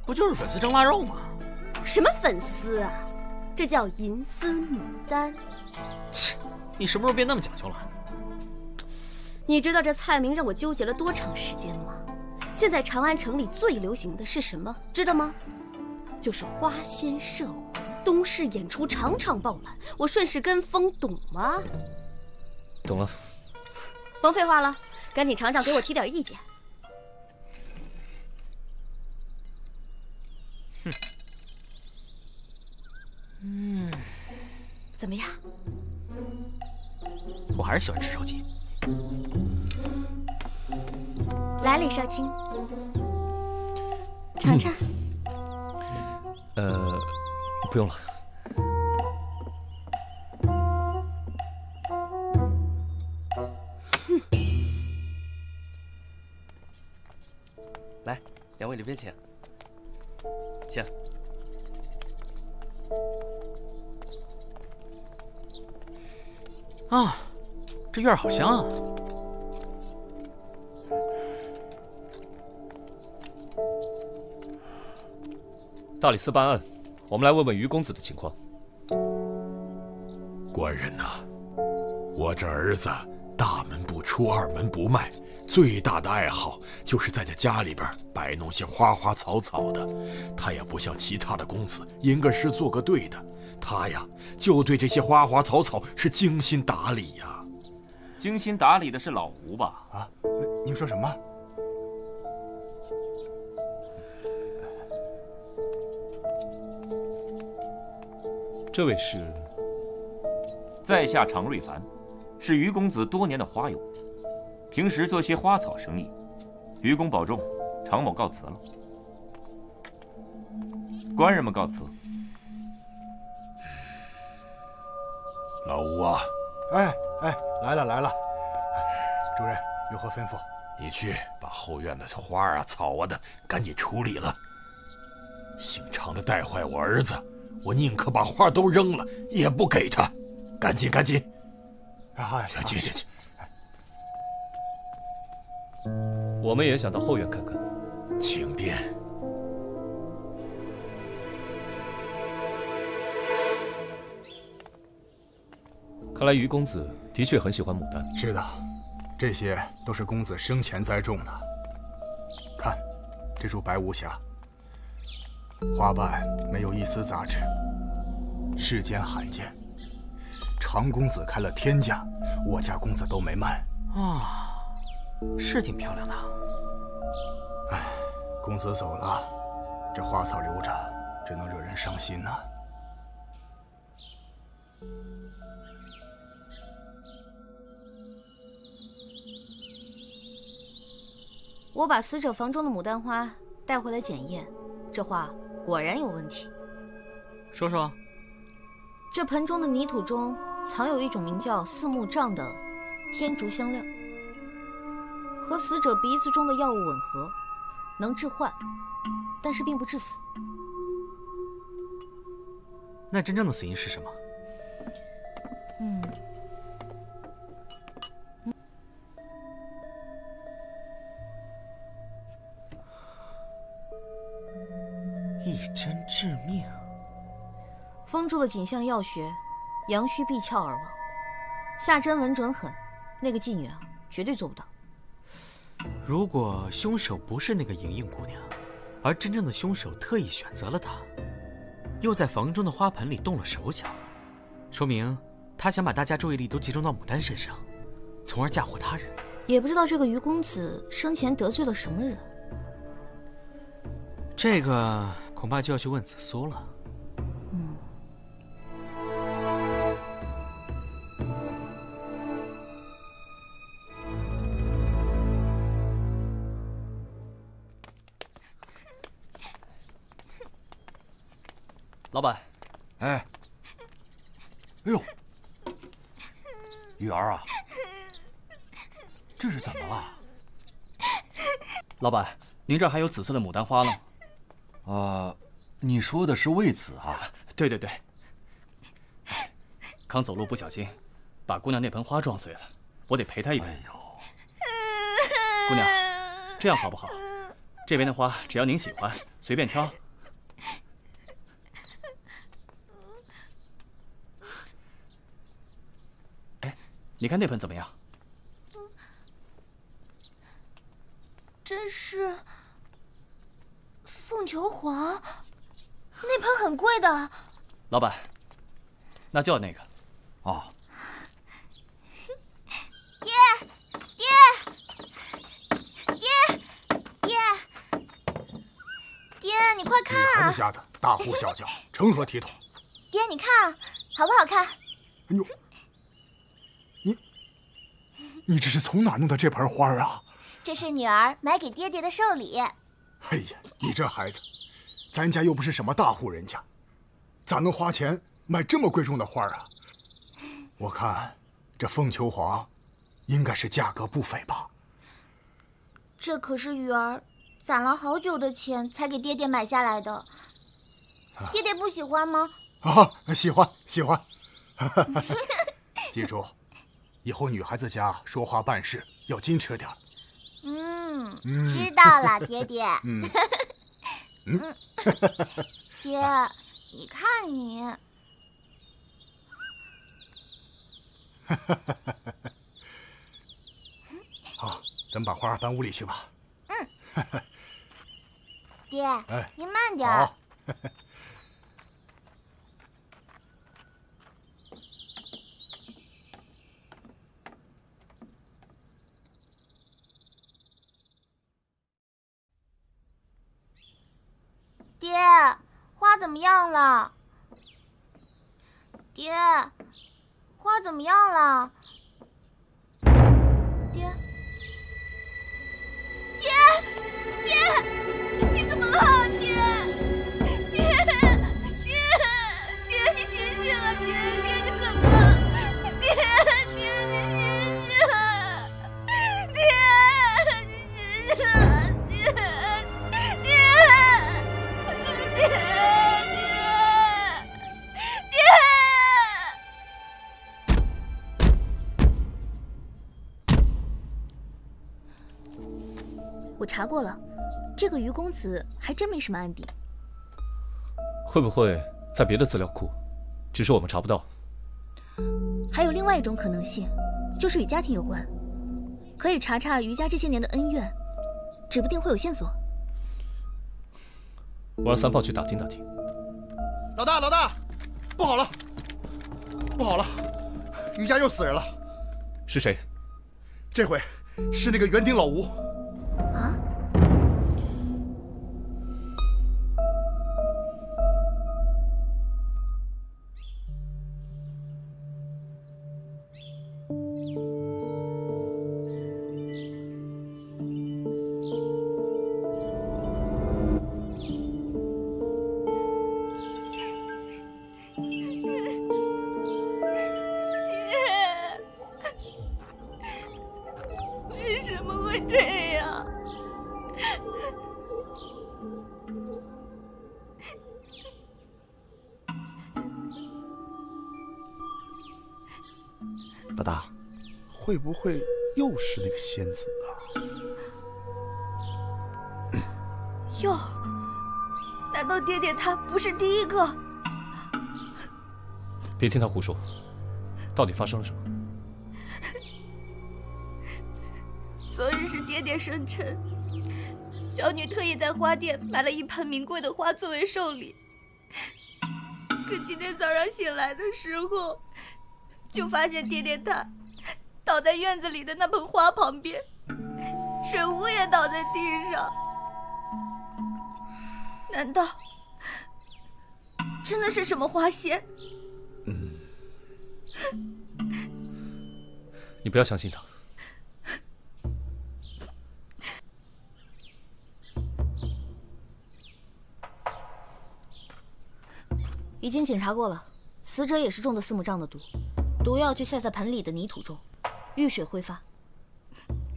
不就是粉丝蒸腊肉吗？
什么粉丝啊？这叫银丝牡丹。
切，你什么时候变那么讲究了？
你知道这菜名让我纠结了多长时间吗？现在长安城里最流行的是什么？知道吗？就是花仙摄魂。东市演出场场爆满，我顺势跟风，懂吗？
懂了。
甭废话了，赶紧尝尝，给我提点意见。
哼，
怎么样？
我还是喜欢吃烧鸡。
来，李少卿，尝尝。
不用了。
来，两位里边请。请。
啊，这院好香啊！
大理寺办案，我们来问问于公子的情况。
官人呐，我这儿子大门不出二门不迈，最大的爱好就是在这家里边摆弄些花花草草的。他也不像其他的公子吟个诗做个对的，他呀就对这些花花草草是精心打理呀。
精心打理的是老胡吧？
啊，您说什么？
这位是？
在下常瑞凡，是于公子多年的花友，平时做些花草生意。于公保重，常某告辞了。官人们告辞。
老吴啊，
哎，来了。主任有何吩咐？
你去把后院的花啊、草啊的赶紧处理了。姓常的带坏我儿子，我宁可把花都扔了，也不给他。赶紧！去！
我们也想到后院看看，
请便。
看来于公子的确很喜欢牡丹。
是的，这些都是公子生前栽种的。看，这株白无瑕，花瓣没有一丝杂质，世间罕见。常公子开了天价，我家公子都没卖。
是挺漂亮的。
唉，公子走了，这花草留着，只能惹人伤心呐。
我把死者房中的牡丹花带回来检验，这花果然有问题。
说说。
这盆中的泥土中藏有一种名叫四目杖的天竺香料，和死者鼻子中的药物吻合，能致幻，但是并不致死。
那真正的死因是什么？一针致命。
封住了颈项要穴，阳虚闭窍而亡。下针稳准狠，那个妓女啊，绝对做不到。
如果凶手不是那个莹莹姑娘，而真正的凶手特意选择了她，又在房中的花盆里动了手脚，说明他想把大家注意力都集中到牡丹身上，从而嫁祸他人。
也不知道这个于公子生前得罪了什么人。
这个恐怕就要去问紫苏了。
老板，
哎呦，
玉儿啊，
这是怎么了？
老板，您这儿还有紫色的牡丹花呢。
你说的是魏子啊？
对，刚走路不小心，把姑娘那盆花撞碎了，我得赔她一盆。姑娘，这样好不好？这边的花只要您喜欢，随便挑。你看那盆怎么样？
这是凤求凰，那盆很贵的。
老板，那就要那个。
哦。
爹，你快看啊！
女孩子家的，大呼小叫，成何体统？
爹，你看好不好看？
哎呦！你这是从哪弄的这盆花啊？
这是女儿买给爹爹的寿礼。
哎呀，你这孩子，咱家又不是什么大户人家，咋能花钱买这么贵重的花啊？我看这凤求凰应该是价格不菲吧？
这可是雨儿攒了好久的钱才给爹爹买下来的。爹爹不喜欢吗？
喜欢。记住，以后女孩子家说话办事要矜持点。
知道了，爹爹。爹，你看你。
好，咱们把花搬屋里去吧。
爹，您慢点儿。
好。
爹，花怎么样了？爹，花怎么样了？爹，你怎么了？爹，你醒醒啊！爹，你怎么了？爹，你醒醒啊！爹，你醒醒啊！
我查过了，这个于公子还真没什么案底。
会不会在别的资料库，只是我们查不到？
还有另外一种可能性，就是与家庭有关，可以查查于家这些年的恩怨，指不定会有线索。
我让三炮去打听打听。
老大，不好了，于家又死人了。
是谁？
这回是那个园丁老吴。
啊？
为什么会这样？
老大，会不会又是那个仙子啊？
哟，难道爹爹他不是第一个？
别听他胡说，到底发生了什么？
昨日是爹爹生辰，小女特意在花店买了一盆名贵的花作为寿礼。可今天早上醒来的时候，就发现爹爹他倒在院子里的那盆花旁边，水壶也倒在地上。难道真的是什么花仙？
你不要相信他。
已经检查过了，死者也是中的四目瘴的毒，毒药就下在盆里的泥土中，遇水挥发。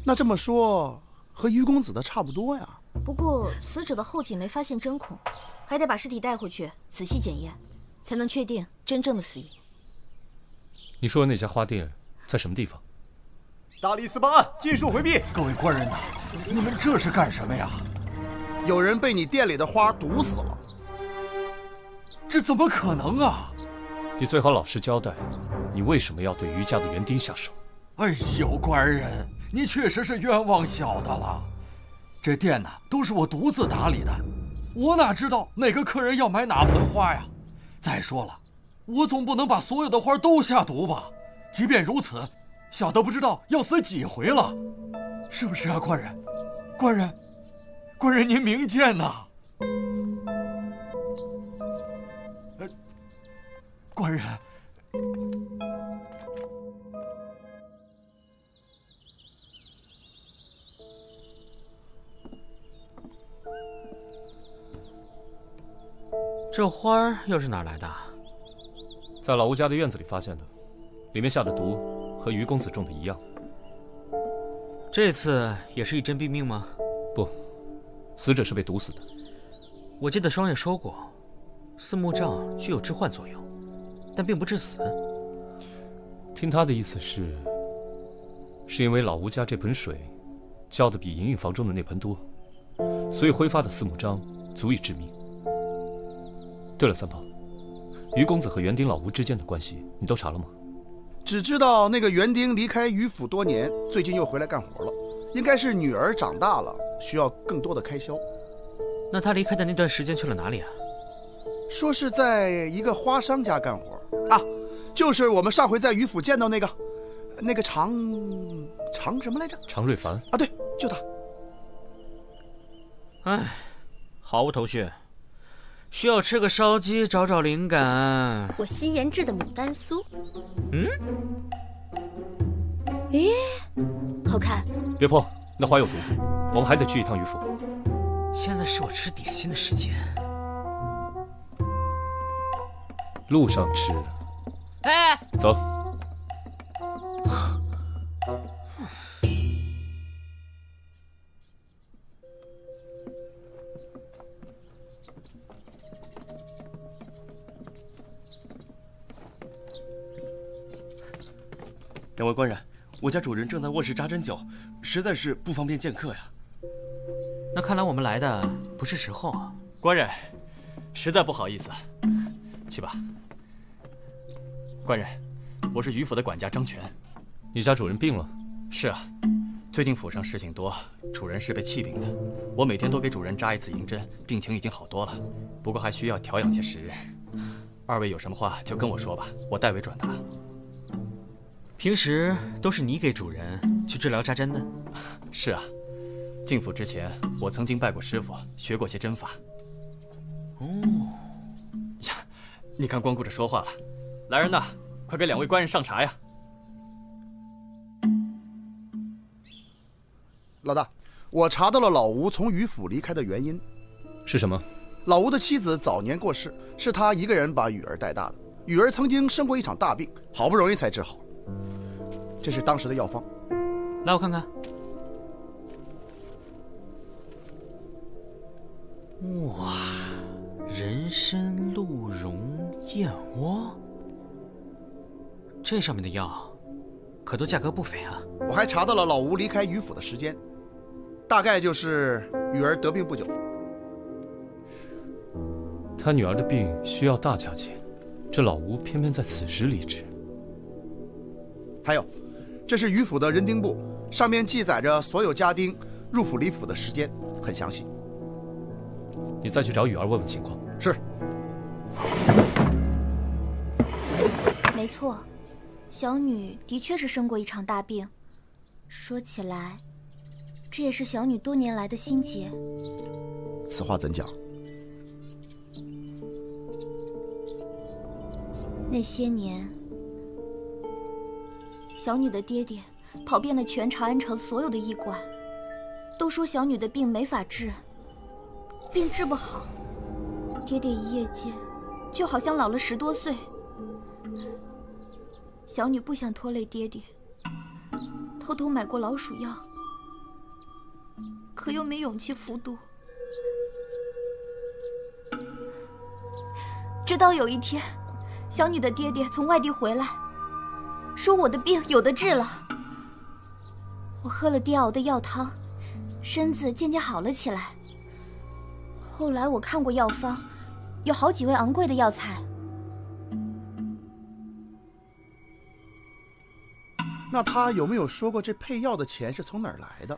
那这么说，和于公子的差不多呀。
不过死者的后颈没发现针孔，还得把尸体带回去仔细检验，才能确定真正的死因。
你说的那家花店在什么地方？
大理寺办案，尽数回避。各位官人呐，你们这是干什么呀？
有人被你店里的花毒死了。
这怎么可能啊！
你最好老实交代，你为什么要对于家的园丁下手？
哎呦，官人，你确实是冤枉小的了。这店呢，都是我独自打理的，我哪知道哪个客人要买哪盆花呀？再说了，我总不能把所有的花都下毒吧？即便如此，小的不知道要死几回了，是不是啊，官人？官人您明鉴呐！官人，
这花儿又是哪儿来的？
在老吴家的院子里发现的，里面下的毒和于公子中的一样。
这次也是一针毙命吗？
不，死者是被毒死的。
我记得双月说过，四目瘴具有致幻作用，但并不致死。
听他的意思是因为老吴家这盆水浇的比莹莹房中的那盆多，所以挥发的四目瘴足以致命。对了，三炮，于公子和园丁老吴之间的关系你都查了吗？
只知道那个园丁离开于府多年，最近又回来干活了，应该是女儿长大了，需要更多的开销。
那他离开的那段时间去了哪里啊？
说是在一个花商家干活啊，就是我们上回在于府见到那个常什么来着？
常瑞凡
啊，对，就他。
唉，毫无头绪。需要吃个烧鸡找找灵感。
我新研制的牡丹酥。
嗯？
咦，好看。
别碰，那花有毒，我们还得去一趟鱼府。
现在是我吃点心的时间。
路上吃。
哎，
走。
两位官人，我家主人正在卧室扎针灸，实在是不方便见客呀。
那看来我们来的不是时候啊。
官人，实在不好意思，去吧。官人，我是余府的管家张全。
你家主人病了？
是啊，最近府上事情多，主人是被气病的。我每天都给主人扎一次银针，病情已经好多了，不过还需要调养些时日。二位有什么话就跟我说吧，我代为转达。
平时都是你给主人去治疗扎针的？
是啊，进府之前我曾经拜过师傅，学过些针法。哦，呀，你看光顾着说话了。来人呐，快给两位官人上茶呀！
老大，我查到了老吴从余府离开的原因。
是什么？
老吴的妻子早年过世，是他一个人把雨儿带大的。雨儿曾经生过一场大病，好不容易才治好。这是当时的药方，
来我看看。哇，人参鹿茸燕窝，这上面的药可都价格不菲啊！
我还查到了老吴离开余府的时间，大概就是雨儿得病不久。
他女儿的病需要大价钱，这老吴偏偏在此时离职。
还有，这是余府的人丁簿，上面记载着所有家丁入府离府的时间，很详细。
你再去找雨儿问问情况。
是。
没错，小女的确是生过一场大病。说起来，这也是小女多年来的心结。
此话怎讲？
那些年，小女的爹爹跑遍了全长安城所有的医馆，都说小女的病没法治，病治不好。爹爹一夜间就好像老了10多岁。小女不想拖累爹爹，偷偷买过老鼠药，可又没勇气服毒。直到有一天，小女的爹爹从外地回来，说我的病有的治了。我喝了爹熬的药汤，身子渐渐好了起来。后来我看过药方，有好几味昂贵的药材。
那他有没有说过这配药的钱是从哪儿来的？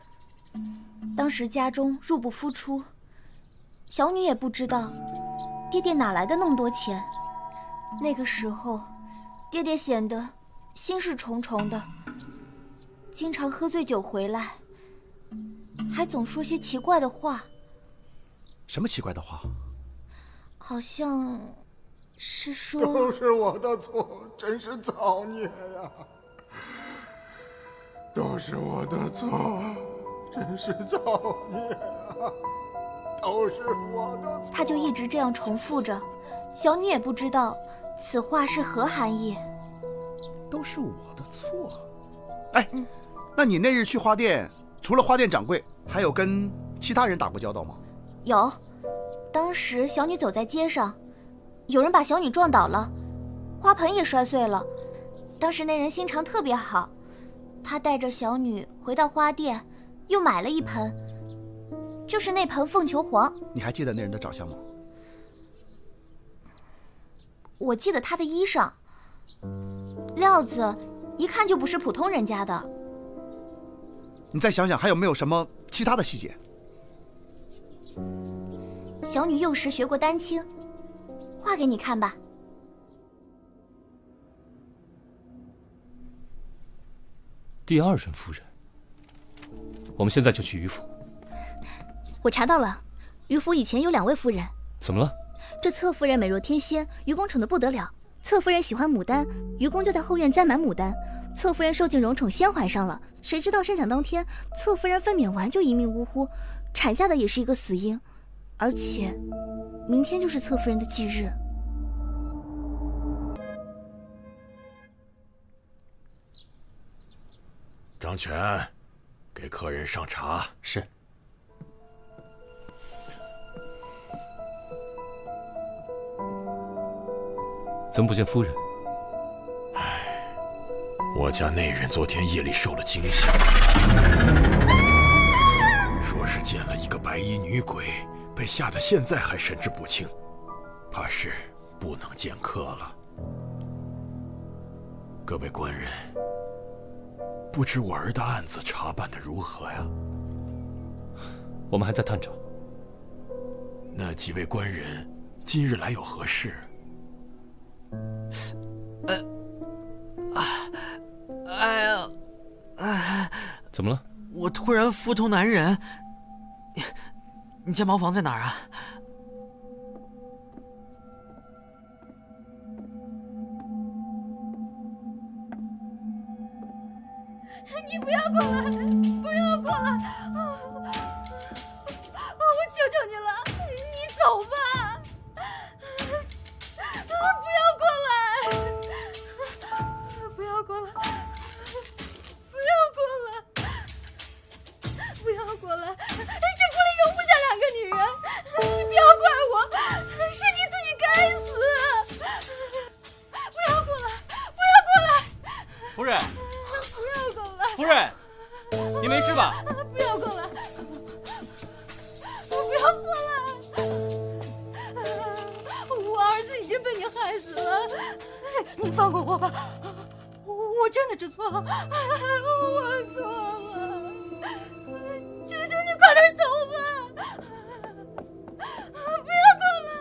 当时家中入不敷出，小女也不知道爹爹哪来的那么多钱。那个时候，爹爹显得心事重重的，经常喝醉酒回来，还总说些奇怪的话。
什么奇怪的话？
好像是说
都是我的错，真是造孽呀！都是我的错，真是造孽呀！都是我的错。
他就一直这样重复着，小女也不知道此话是何含义。
都是我的错。哎，那你那日去花店，除了花店掌柜，还有跟其他人打过交道吗？
有，当时小女走在街上，有人把小女撞倒了，花盆也摔碎了。当时那人心肠特别好，他带着小女回到花店，又买了一盆，就是那盆凤求凰。
你还记得那人的长相吗？
我记得他的衣裳，料子一看就不是普通人家的。
你再想想还有没有什么其他的细节？
小女幼时学过丹青，画给你看吧。
第二任夫人，我们现在就去余府。
我查到了，余府以前有2位夫人。
怎么了？
这侧夫人美若天仙，愚公宠得不得了。侧夫人喜欢牡丹，愚公就在后院栽满牡丹。侧夫人受尽荣宠，先怀上了，谁知道生产当天，侧夫人分娩完就一命呜呼，产下的也是一个死婴，而且明天就是侧夫人的忌日。
张全，给客人上茶。
是。
怎么不见夫人？
我家内人昨天夜里受了惊吓，说是见了一个白衣女鬼，被吓得现在还神志不清，怕是不能见客了。各位官人，不知我儿的案子查办得如何呀？
我们还在探查。
那几位官人今日来有何事？
哎呀，哎，
怎么了？
我突然腹痛难忍。你家茅房在哪儿啊？
你不要过来，不要过来！我求求你了，你走吧！不要过来！不要过来！不要过来！不要过来！这府里容不下2个女人，你不要怪我，是你自己该死！不要过来！不要过来！
夫人。
不要过来！
夫人，你没事吧？
不要过来！不要过来！我儿子已经被你害死了，你放过我吧！我真的知错了，我错了，求求你快点走吧！不要过来！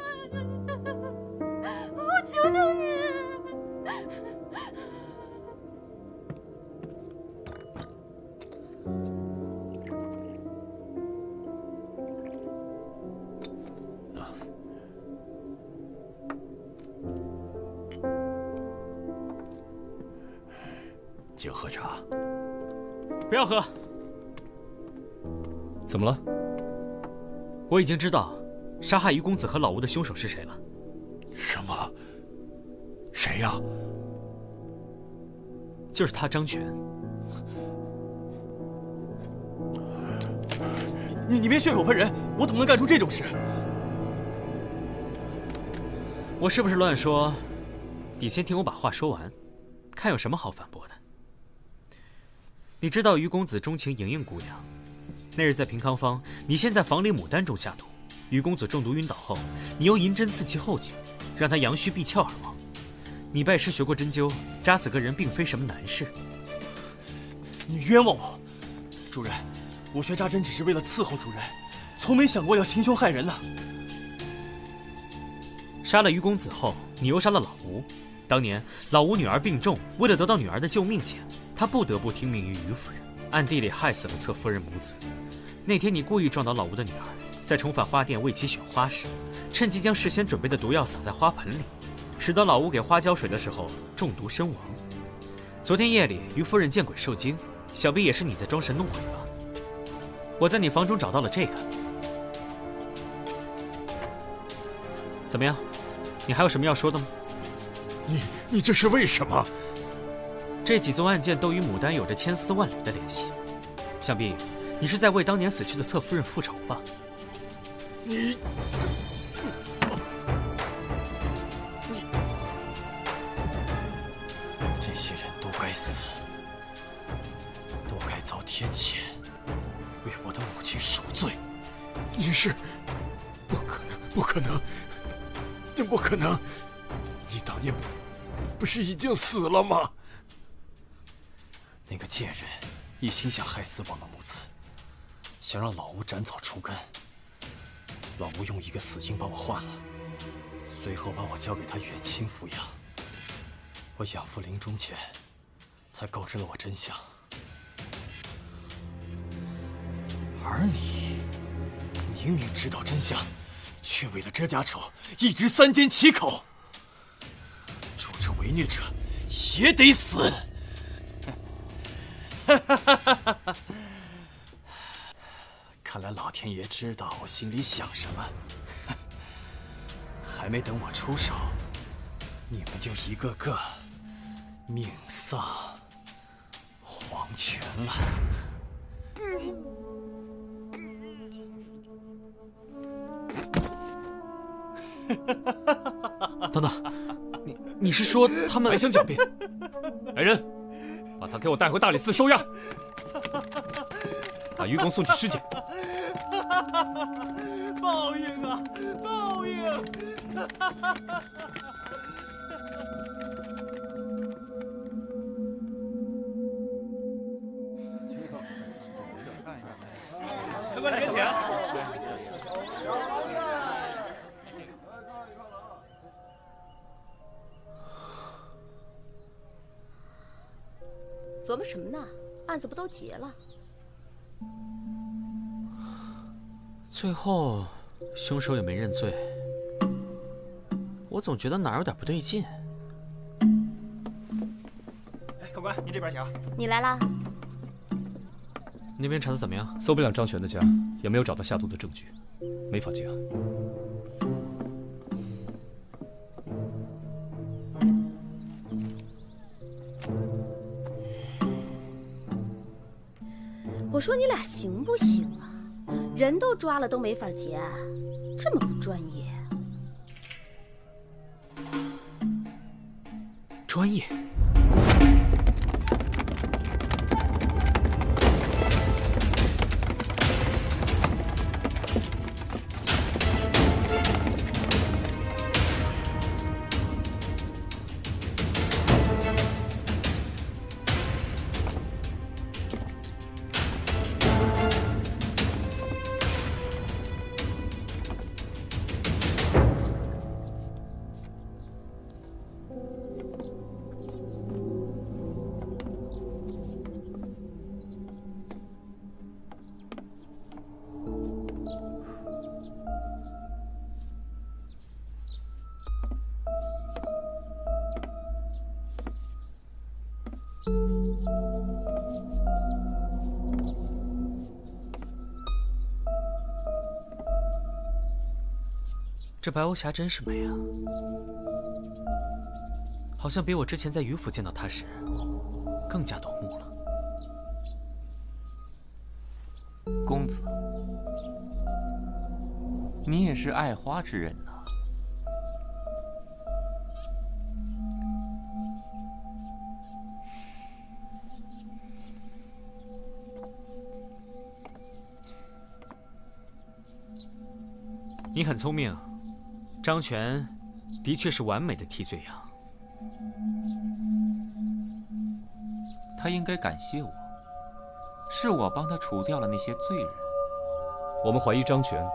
我求求你！
请喝茶。
不要喝。
怎么了？
我已经知道杀害于公子和老吴的凶手是谁了。
什么？谁呀？
就是他，张全。
你别血口喷人，我怎么能干出这种事？
我是不是乱说？你先听我把话说完，看有什么好反驳的。你知道于公子钟情莹莹姑娘，那日在平康坊，你先在房里牡丹中下毒，于公子中毒晕倒后，你用银针刺其后颈，让他阳虚闭窍而亡。你拜师学过针灸，扎死个人并非什么难事。
你冤枉我，主人，我学扎针只是为了伺候主人，从没想过要行凶害人呢。
杀了于公子后，你又杀了老吴。当年老吴女儿病重，为了得到女儿的救命钱，他不得不听命于于夫人，暗地里害死了侧夫人母子。那天你故意撞倒老吴的女儿，在重返花店为其选花时，趁机将事先准备的毒药撒在花盆里，使得老吴给花浇水的时候中毒身亡。昨天夜里于夫人见鬼受惊，想必也是你在装神弄鬼吧？我在你房中找到了这个，怎么样？你还有什么要说的吗？
你这是为什么？
这几宗案件都与牡丹有着千丝万缕的联系，想必你是在为当年死去的侧夫人复仇吧？
你
这些人都该死，都该遭天谴，为我的母亲赎罪。
你是不可能，不可能，真不可能！你当年不是已经死了吗？
那个贱人一心想害死我们母子，想让老吴斩草除根。老吴用一个死婴把我换了，随后把我交给他远亲抚养。我养父临终前才告知了我真相，而你明明知道真相，却为了这家丑，一直3缄其口。助纣为虐者也得死。看来老天爷知道我心里想什么，还没等我出手，你们就一个个命丧黄泉了。
等等，你是说他们
还想狡辩？来人，把他给我带回大理寺收押，把愚公送去尸检。
报应啊，报应！
快来跟前！
琢磨什么呢？案子不都结了？
最后，凶手也没认罪，我总觉得哪儿有点不对劲。
哎，客官，您这边请。
你来啦。
那边查的怎么样？
搜不了张璇的家，也没有找到下毒的证据，没法结案。
我说你俩行不行啊？人都抓了都没法结案，这么不专业。
专业。这白欧霞真是美啊，好像比我之前在余府见到她时更加夺目了。
公子，你也是爱花之人呐。
你很聪明，张全的确是完美的替罪羊。
他应该感谢我，是我帮他除掉了那些罪人。
我们怀疑张全，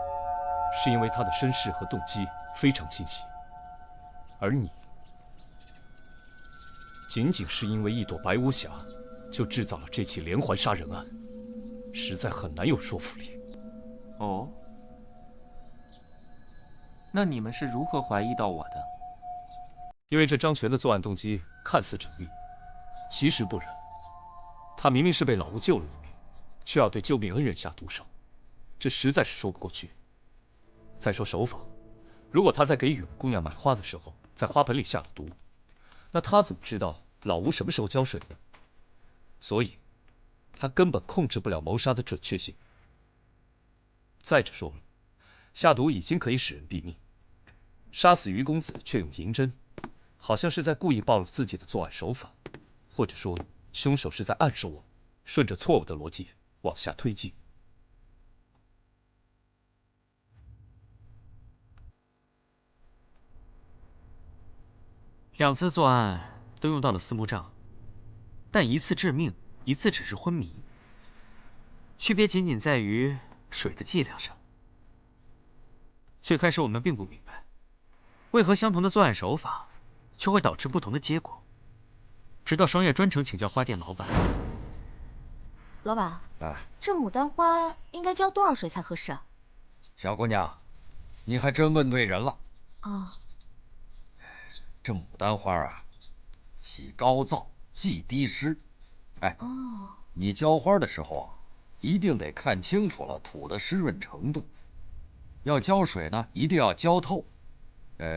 是因为他的身世和动机非常清晰，而你，仅仅是因为一朵白巫峡，就制造了这起连环杀人案，实在很难有说服力。
哦。那你们是如何怀疑到我的？
因为这张全的作案动机看似缜密，其实不然。他明明是被老吴救了一命，却要对救命恩人下毒手，这实在是说不过去。再说手法，如果他在给雨姑娘买花的时候，在花盆里下了毒，那他怎么知道老吴什么时候浇水呢？所以，他根本控制不了谋杀的准确性。再者说了，下毒已经可以使人毙命，杀死于公子却用银针，好像是在故意暴露自己的作案手法，或者说，凶手是在暗示我，顺着错误的逻辑往下推进。
2次作案都用到了四目杖，但一次致命，一次只是昏迷，区别仅仅在于水的剂量上。最开始我们并不明白，为何相同的作案手法，却会导致不同的结果。直到双月专程请教花店老板。
老板，这牡丹花应该浇多少水才合适啊？
小姑娘，
你还真问对人了。
哦，
这牡丹花啊，喜高燥，忌低湿。哎，你浇花的时候啊，一定得看清楚了土的湿润程度。要浇水呢，一定要浇透，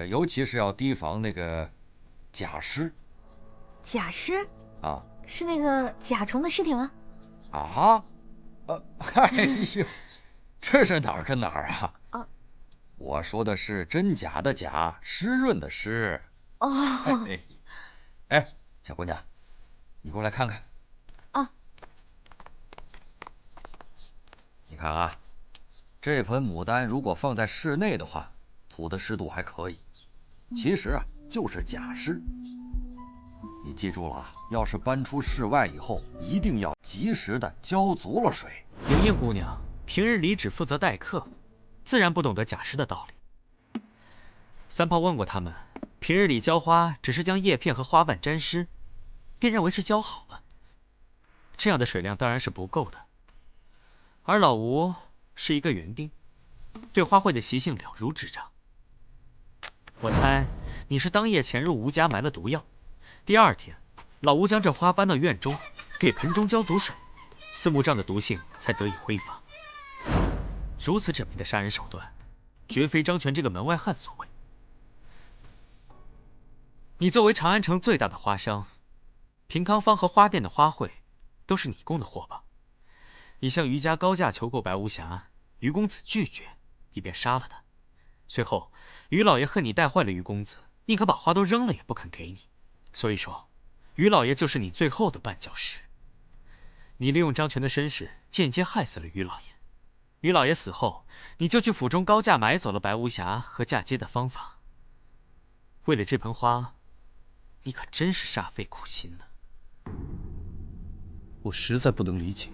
尤其是要提防那个甲湿。
甲湿
啊？
是那个甲虫的尸体吗？
啊？哎呦，这是哪儿跟哪儿啊？我说的是真假的假，湿润的湿。
哦。
哎，小姑娘，你过来看看。
啊。
你看啊，这盆牡丹如果放在室内的话，土的湿度还可以。其实啊，就是假湿。你记住了，要是搬出室外以后，一定要及时的浇足了水。
莹莹姑娘平日里只负责待客，自然不懂得假湿的道理。三炮问过他们，平日里浇花只是将叶片和花瓣沾湿，便认为是浇好了。这样的水量当然是不够的。而老吴是一个园丁，对花卉的习性了如指掌。我猜你是当夜潜入吴家埋了毒药，第二天，老吴将这花搬到院中，给盆中浇足水，四目杖的毒性才得以挥发。如此缜密的杀人手段，绝非张全这个门外汉所为。你作为长安城最大的花商，平康坊和花店的花卉，都是你供的货吧？你向于家高价求购白无瑕，于公子拒绝，你便杀了他。随后，于老爷恨你带坏了于公子，宁可把花都扔了也不肯给你。所以说，于老爷就是你最后的绊脚石。你利用张全的身世，间接害死了于老爷。于老爷死后，你就去府中高价买走了白无瑕和嫁接的方法。为了这盆花，你可真是煞费苦心呢。
我实在不能理解，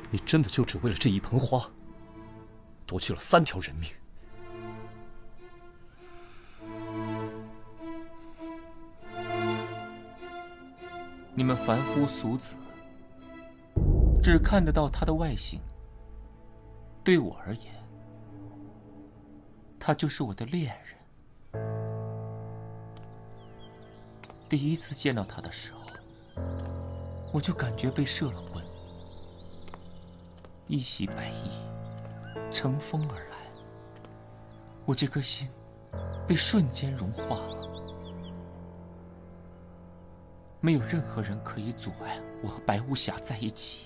你真的就只为了这一盆花，夺去了3条人命？
你们凡夫俗子只看得到他的外形，对我而言，他就是我的恋人。第一次见到他的时候，我就感觉被摄了魂，一袭白衣，乘风而来，我这颗心被瞬间融化了。没有任何人可以阻碍我和白无瑕在一起，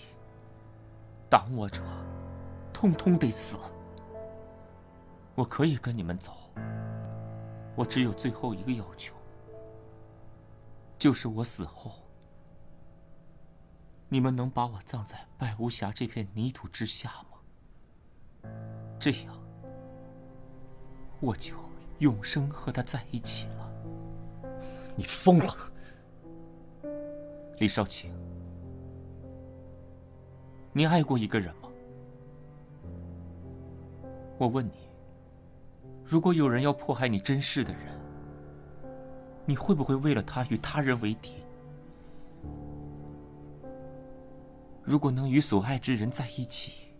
挡我者，通通得死。我可以跟你们走，我只有最后一个要求，就是我死后，你们能把我葬在白无瑕这片泥土之下吗？这样，我就永生和他在一起了。
你疯了！
李少卿，你爱过一个人吗？我问你，如果有人要迫害你珍视的人，你会不会为了他与他人为敌？如果能与所爱之人在一起，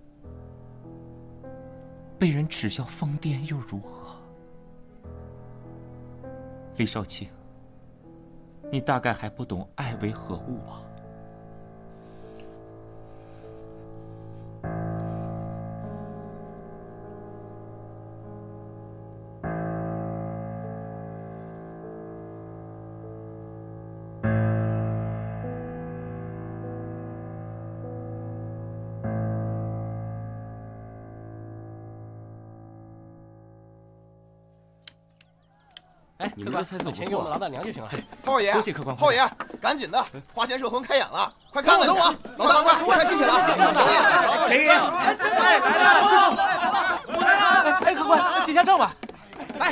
被人耻笑疯癫又如何？李少卿，你大概还不懂爱为何物吧？
哎，
你们这菜色不错，
钱给我们老板娘就行了。
炮爷，
多谢客官。
炮爷，赶紧的，花钱摄魂开演了，快看看！等我，老大，快，我看谢谢了。
谁呀？哎，客官，结下账吧。
哎，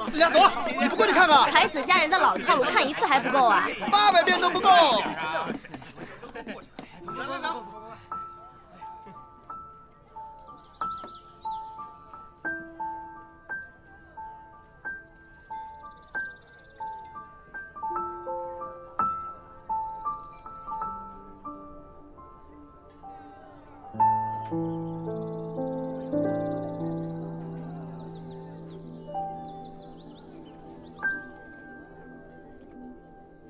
思佳，走了，你不过去看看？
才子佳人的老套路，看一次还不够啊
？800遍都不够。